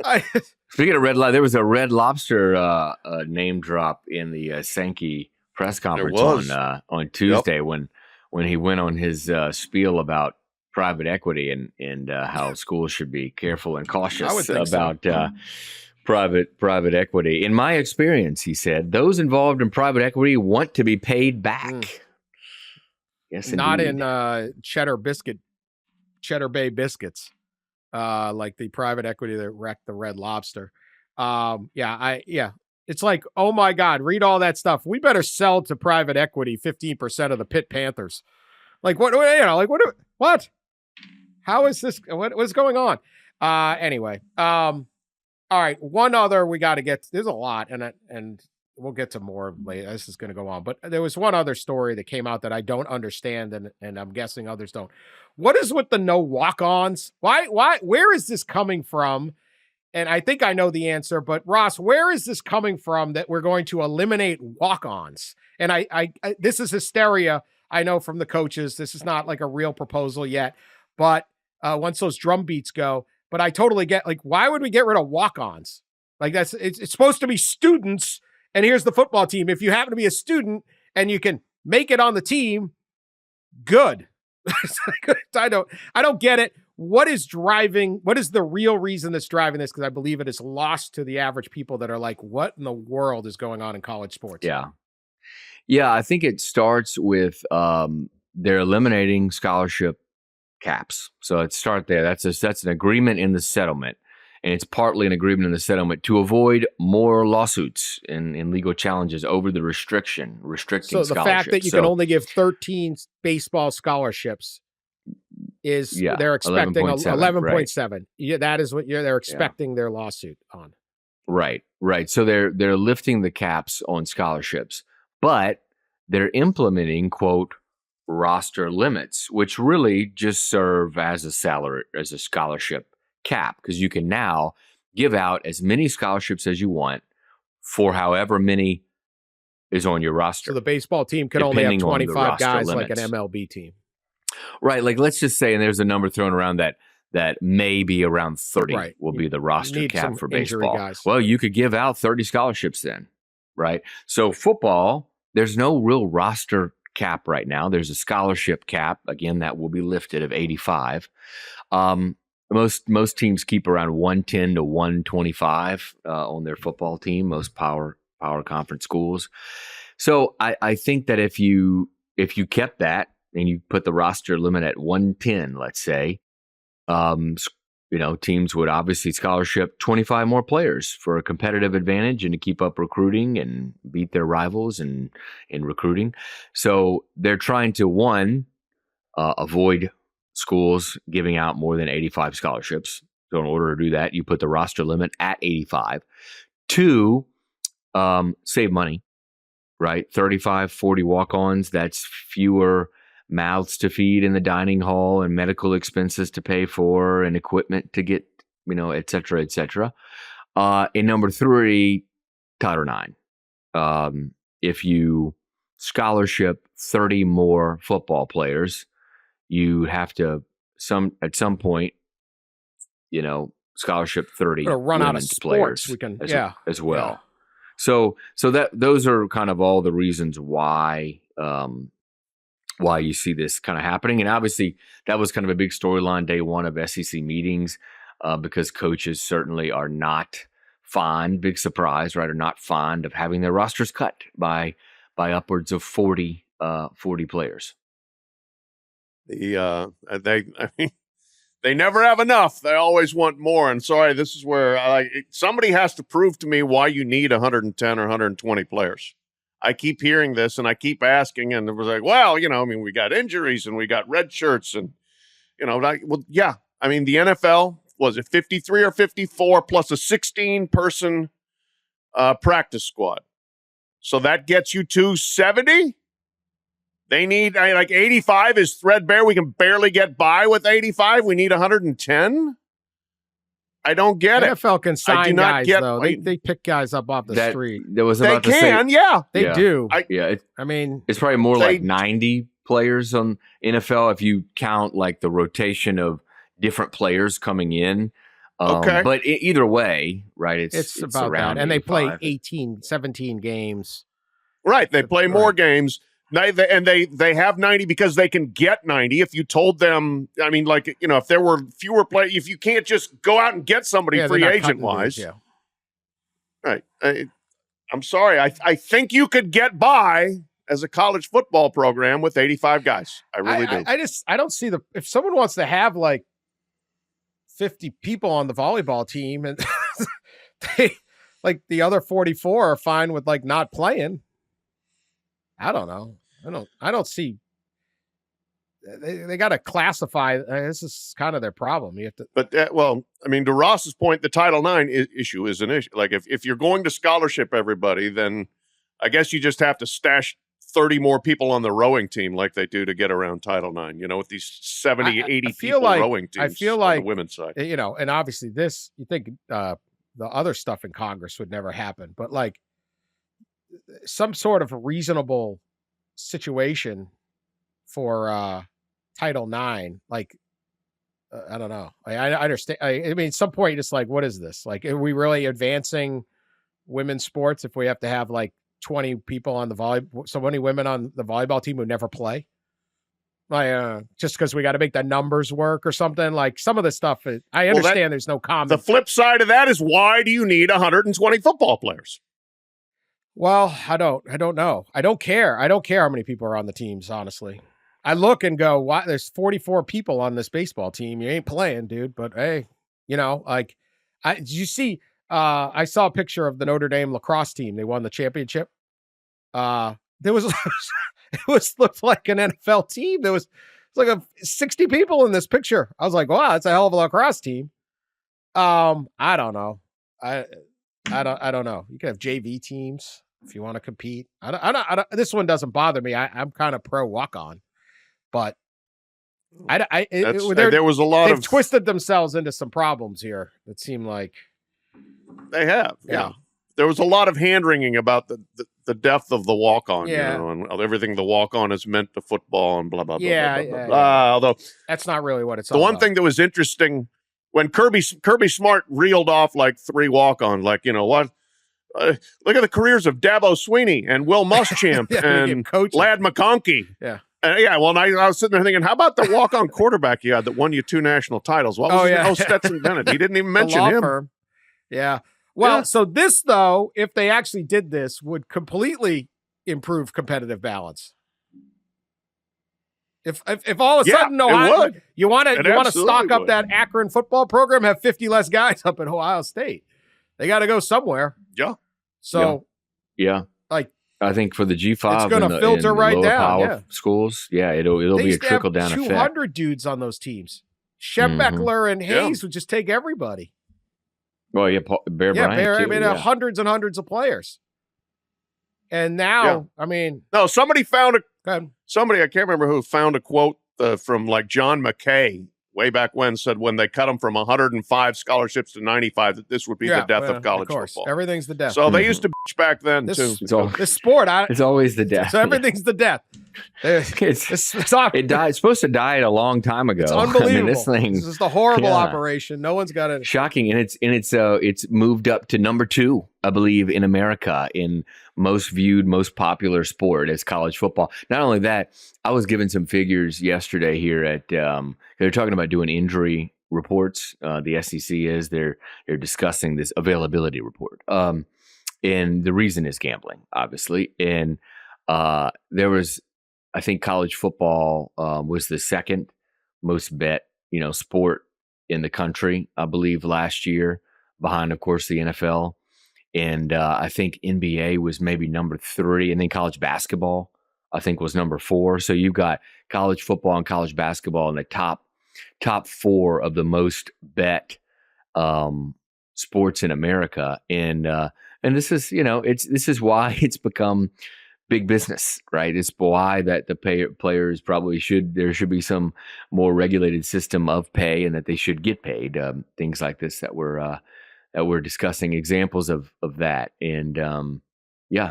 we? Speaking of Red Lobster, there was a Red Lobster name drop in the Sankey press conference on Tuesday when he went on his spiel about private equity and how schools should be careful and cautious about private equity. In my experience, he said, those involved in private equity want to be paid back. Yes, not indeed. in Cheddar Bay biscuits, like the private equity that wrecked the Red Lobster. It's like, oh my God, read all that stuff. We better sell to private equity 15% of the Pitt Panthers. Like what? What? How is this? What's going on? Anyway. All right, one other we got to get. There's a lot, and we'll get to more later. This is going to go on, but there was one other story that came out that I don't understand, and I'm guessing others don't. What is with the no walk-ons? Why? Where is this coming from? And I think I know the answer, but Ross, where is this coming from that we're going to eliminate walk-ons? And I this is hysteria. I know from the coaches. This is not like a real proposal yet, but once those drum beats go. But I totally get, like, why would we get rid of walk-ons? Like, it's supposed to be students, and here's the football team. If you happen to be a student and you can make it on the team, good. I don't get it. What is the real reason that's driving this? Because I believe it is lost to the average people that are like, what in the world is going on in college sports? Yeah, I think it starts with they're eliminating scholarship caps. So let's start there. That's an agreement in the settlement, and it's partly an agreement in the settlement to avoid more lawsuits and legal challenges over the restricting so the fact that you can only give 13 baseball scholarships is they're expecting 11.7. Right. Yeah, that is what they're expecting their lawsuit on. Right. So they're lifting the caps on scholarships, but they're implementing, quote, roster limits, which really just serve as a scholarship cap, because you can now give out as many scholarships as you want for however many is on your roster. So the baseball team can only have 25 guys limits. Like an MLB team. Right. Like, let's just say, and there's a number thrown around that maybe around 30 will be the roster cap for baseball. Guys. Well, you could give out 30 scholarships then, right? So football, there's no real roster cap right now. There's a scholarship cap, again, that will be lifted of 85. Most teams keep around 110 to 125 on their football team, most power conference schools. So I think that if you kept that and you put the roster limit at 110, let's say, teams would obviously scholarship 25 more players for a competitive advantage and to keep up recruiting and beat their rivals in recruiting. So they're trying to, avoid schools giving out more than 85 scholarships. So in order to do that, you put the roster limit at 85. 2, save money, right? 35, 40 walk-ons, that's fewer mouths to feed in the dining hall and medical expenses to pay for and equipment to get, et cetera, et cetera. And number 3, Title IX. If you scholarship 30 more football players, you have to at some point, scholarship 30 run out of sports players as well. So that those are kind of all the reasons why you see this kind of happening. And obviously that was kind of a big storyline day one of SEC meetings, because coaches certainly are not fond, big surprise, right, are not fond of having their rosters cut by upwards of 40 players. They never have enough. They always want more. And sorry, this is where somebody has to prove to me why you need 110 or 120 players. I keep hearing this and I keep asking, and it was like, well, we got injuries and we got red shirts and, the NFL, was it 53 or 54 plus a 16-person practice squad. So that gets you to 70. They need 85 is threadbare. We can barely get by with 85. We need 110. I don't get it. NFL can sign guys, though. They pick guys up off the street. They do. It's probably more like 90 players on NFL if you count like the rotation of different players coming in. But either way, right, it's about that. And they play 17 games. Right. They play more games. They have 90 because they can get 90. If you told them, if there were fewer players, if you can't just go out and get somebody free agent wise, Right. I'm sorry. I think you could get by as a college football program with 85 guys. I really do. I don't see if someone wants to have like 50 people on the volleyball team and they like the other 44 are fine with like not playing. I don't know. I don't see. They got to classify. This is kind of their problem. You have to. But I mean, to Ross's point, the Title IX issue is an issue. Like if you're going to scholarship everybody, then I guess you just have to stash 30 more people on the rowing team like they do to get around Title IX. You know, with these 70, 80 people rowing teams. I feel like on the women's side. You know, and obviously this, you think the other stuff in Congress would never happen, but like some sort of reasonable situation for Title IX, like I don't know. I understand. I mean, at some point, it's like, what is this? Like, are we really advancing women's sports if we have to have like 20 people on so many women on the volleyball team who never play? Like, just because we got to make the numbers work or something. Like some of the stuff, I understand there's no comment. The flip side of that is, why do you need 120 football players? Well, I don't know. I don't care. I don't care how many people are on the teams, honestly. I look and go, why? There's 44 people on this baseball team. You ain't playing, dude. But hey, you know, like, did you see? I saw a picture of the Notre Dame lacrosse team. They won the championship. There was it looked like an NFL team. There was like 60 people in this picture. I was like, wow, that's a hell of a lacrosse team. I don't know. I don't know. You can have JV teams if you want to compete. I don't, this one doesn't bother me. I'm kind of pro walk-on. But there was a lot they've twisted themselves into some problems here. It seemed like they have. Yeah. There was a lot of hand-wringing about the depth of the walk-on, you know, and everything the walk-on is meant to football and blah, blah, blah, blah, blah. Although that's not really what it's all about. The one thing that was interesting when Kirby Smart reeled off like 3 walk-ons, like, you know what? Look at the careers of Dabo Sweeney and Will Muschamp and Ladd McConkey. Yeah. Well, I was sitting there thinking, how about the walk-on quarterback you had that won you 2 national titles? What was his name? Stetson Bennett. He didn't even mention him. Firm. Yeah. Well, so this, though, if they actually did this, would completely improve competitive balance. If all of a sudden Ohio, you want to stock up that Akron football program, have 50 less guys up at Ohio State. They got to go somewhere. Yeah. So like, I think for the G5, it's going to filter right down. Schools, it'll be a trickle down effect. 200 dudes on those teams. Schembeckler and Hayes would just take everybody. Well, Bear Bryant too, hundreds and hundreds of players. And now, I mean, somebody found somebody, I can't remember who, found a quote from like John McKay way back when, said when they cut them from 105 scholarships to 95, that this would be the death of college football. Everything's the death. So they used to bitch back then too. This sport, it's always the death. So everything's the death. It's supposed to die a long time ago. It's unbelievable. I mean, this is the horrible operation. No one's got it. Shocking, and it's moved up to number 2, I believe, in America in most viewed, most popular sport as college football. Not only that, I was given some figures yesterday here at they're talking about doing injury reports. The SEC is they're discussing this availability report, and the reason is gambling, obviously. And there was, I think, college football was the second most bet sport in the country, I believe, last year, behind, of course, the NFL. And I think NBA was maybe number 3, and then college basketball, I think, was number 4. So you've got college football and college basketball in the top 4 of the most bet sports in America. And this is, this is why it's become big business, right? It's why that the players probably there should be some more regulated system of pay, and that they should get paid. Things like this that we're discussing, examples of that. And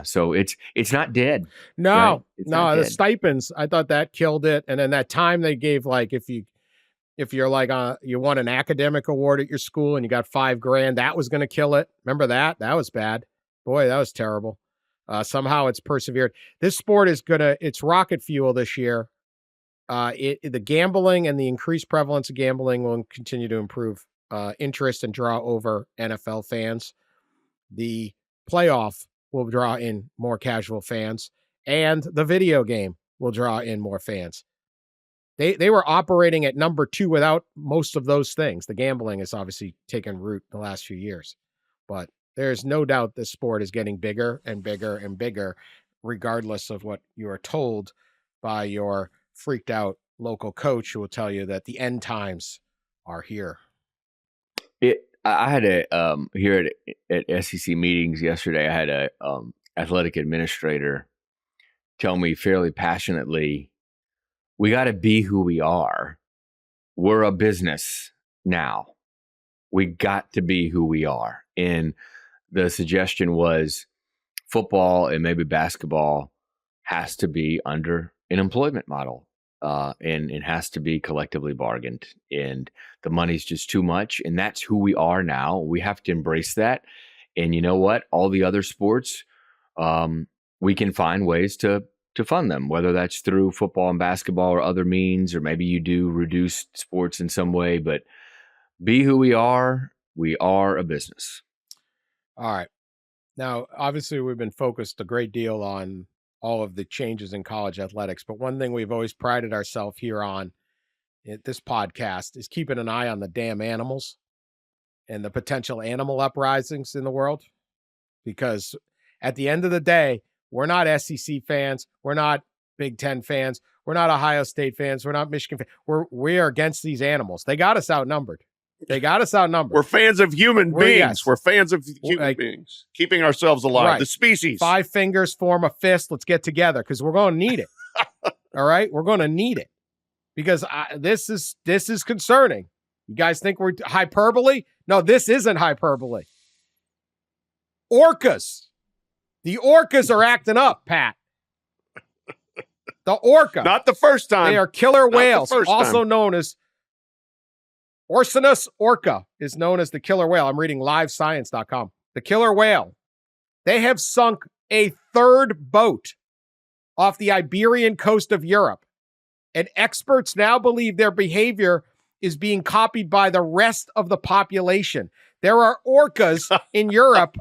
so it's not dead. No, right? The stipends, I thought that killed it. And then that time they gave, like, if you're like you won an academic award at your school and you got $5,000, that was going to kill it. Remember that? That was bad. Boy, that was terrible. Somehow it's persevered. This sport is it's rocket fuel this year. The gambling and the increased prevalence of gambling will continue to improve interest and draw over NFL fans. The playoff will draw in more casual fans, and the video game will draw in more fans. They were operating at number 2 without most of those things. The gambling has obviously taken root the last few years, but there's no doubt this sport is getting bigger and bigger and bigger, regardless of what you are told by your freaked out local coach who will tell you that the end times are here. I had a here at SEC meetings yesterday. I had a athletic administrator tell me fairly passionately, "We got to be who we are. We're a business now. We got to be who we are." And the suggestion was football and maybe basketball has to be under an employment model. And it has to be collectively bargained, and the money's just too much. And that's who we are now. We have to embrace that. And you know what? All the other sports, we can find ways to fund them, whether that's through football and basketball or other means, or maybe you do reduced sports in some way, but be who we are. We are a business. All right. Now, obviously, we've been focused a great deal on all of the changes in college athletics. But one thing we've always prided ourselves here on at this podcast is keeping an eye on the damn animals and the potential animal uprisings in the world. Because at the end of the day, we're not SEC fans. We're not Big Ten fans. We're not Ohio State fans. We're not Michigan fans. We are against these animals. They got us outnumbered. We're fans of human beings. Yes. We're fans of human beings. Keeping ourselves alive. Right. The species. 5 fingers form a fist. Let's get together because we're going to need it. All right? We're going to need it. Because this is concerning. You guys think we're hyperbole? No, this isn't hyperbole. Orcas. The orcas are acting up, Pat. The orca. Not the first time. They are killer whales, also known as Orcinus orca is known as the killer whale. I'm reading livescience.com. The killer whale. They have sunk a 3rd boat off the Iberian coast of Europe. And experts now believe their behavior is being copied by the rest of the population. There are orcas in Europe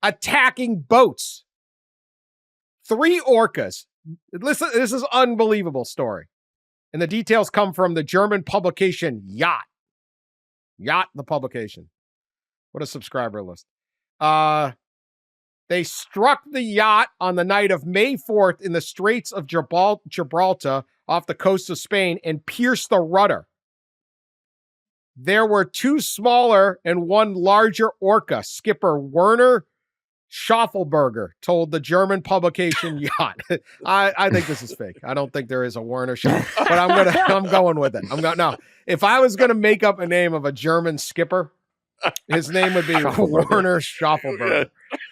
attacking boats. 3 orcas. Listen, this is an unbelievable story. And the details come from the German publication Yacht, the publication. What a subscriber list. They struck the yacht on the night of May 4th in the Straits of Gibraltar off the coast of Spain and pierced the rudder. There were 2 smaller and 1 larger orca. Skipper Werner Schaffelberger told the German publication Yacht. I think this is fake. I don't think there is a Werner Schaffel, but I'm going with it. No, if I was going to make up a name of a German skipper, his name would be Werner Schaffelberger.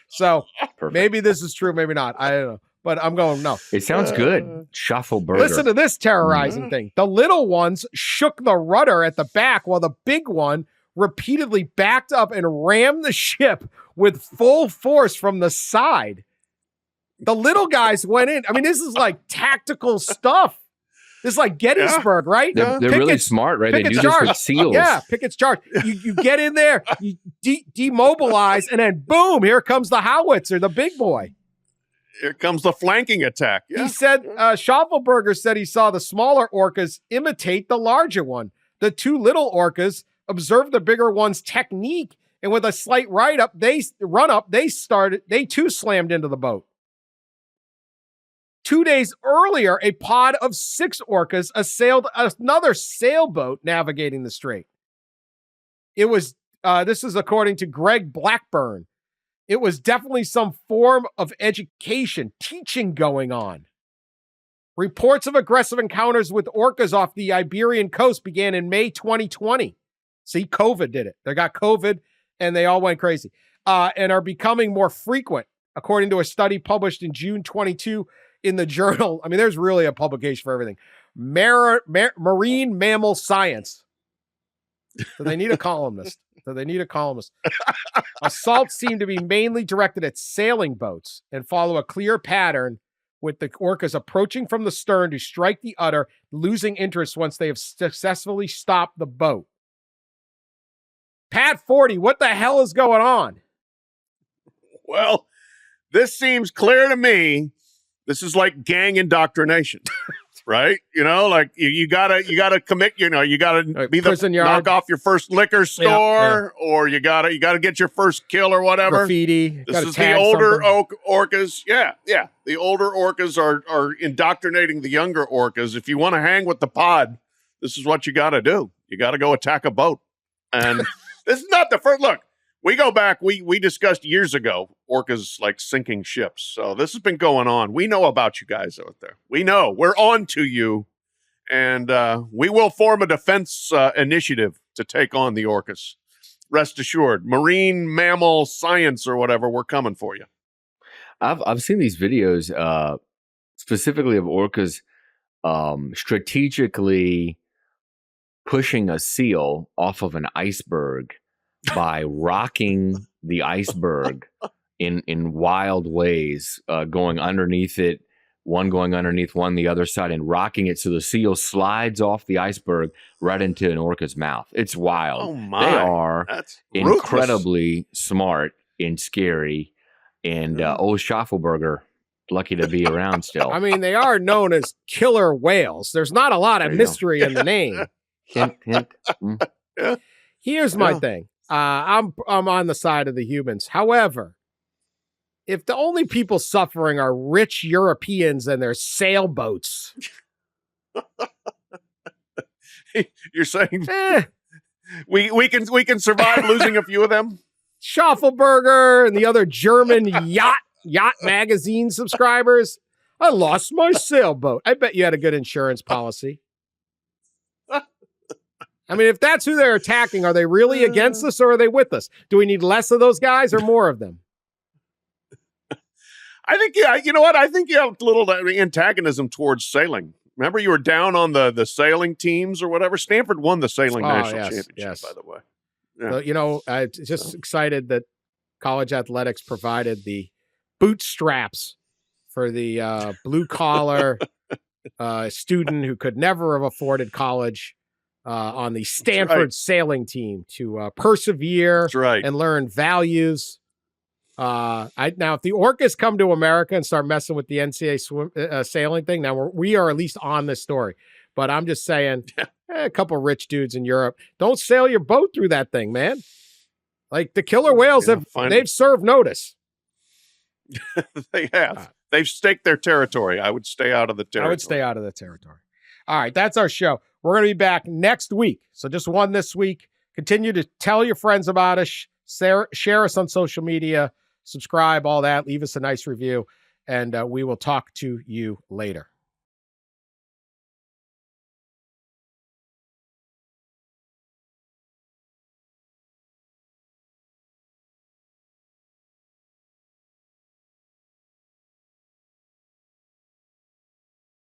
So maybe this is true, maybe not. I don't know. But I'm going, no. It sounds good. Schaffelberger. Listen to this terrorizing thing. The little ones shook the rudder at the back while the big one repeatedly backed up and rammed the ship with full force from the side. The little guys went in. I mean, this is like tactical stuff. This is like Gettysburg, right? They're really smart, right? They do this with SEALs. Yeah, Pickett's charge. You get in there, you demobilize, and then boom, here comes the howitzer, the big boy. Here comes the flanking attack. Yeah. He said, Schaffelberger said he saw the smaller orcas imitate the larger one. The 2 little orcas observed the bigger one's technique, and with a slight run up, they too slammed into the boat. 2 days earlier, a pod of 6 orcas assailed another sailboat navigating the strait. It was, this is according to Greg Blackburn. It was definitely some form of education, teaching going on. Reports of aggressive encounters with orcas off the Iberian coast began in May 2020. See, COVID did it. They got COVID and they all went crazy and are becoming more frequent, according to a study published in June 22 in the journal. I mean, there's really a publication for everything. Marine Mammal Science. So they need a columnist. Assaults seem to be mainly directed at sailing boats and follow a clear pattern, with the orcas approaching from the stern to strike the udder, losing interest once they have successfully stopped the boat. Pat Forde, what the hell is going on? Well, this seems clear to me. This is like gang indoctrination, right? You know, like you gotta commit. You know, you gotta be the knock off your first liquor store, or you gotta get your first kill or whatever. Graffiti. This is the older orcas. Yeah. The older orcas are indoctrinating the younger orcas. If you want to hang with the pod, this is what you got to do. You got to go attack a boat. And this is not the first look. We go back, we discussed years ago, orcas like sinking ships. So this has been going on. We know about you guys out there. We know. We're on to you. And we will form a defense initiative to take on the orcas. Rest assured. Marine mammal science or whatever, we're coming for you. I've seen these videos specifically of orcas strategically pushing a seal off of an iceberg by rocking the iceberg in wild ways, going underneath it, one going underneath one, the other side, and rocking it so the seal slides off the iceberg right into an orca's mouth. It's wild. Oh my. They are That's incredibly smart and scary. And old Schaffelberger, lucky to be around still. I mean, they are known as killer whales. There's not a lot of mystery in the name. Hint, hint. Here's my thing. I'm on the side of the humans. However, if the only people suffering are rich Europeans and their sailboats, you're saying we can survive losing a few of them? Schaffelberger and the other German yacht magazine subscribers. I lost my sailboat. I bet you had a good insurance policy. I mean, if that's who they're attacking, are they really against us or are they with us? Do we need less of those guys or more of them? I think, you know what? I think you have a little antagonism towards sailing. Remember, you were down on the sailing teams or whatever. Stanford won the sailing national championship, by the way. Yeah. So, you know, I'm just excited that college athletics provided the bootstraps for the blue-collar student who could never have afforded college on the Stanford sailing team to persevere and learn values. Now, if the Orcas come to America and start messing with the NCAA sailing thing, now we are at least on this story. But I'm just saying, a couple rich dudes in Europe, don't sail your boat through that thing, man. Like the killer whales they've served notice. They have. They've staked their territory. I would stay out of the territory. I would stay out of the territory. All right, that's our show. We're going to be back next week. So just one this week. Continue to tell your friends about us. Share us on social media. Subscribe, all that. Leave us a nice review. And we will talk to you later.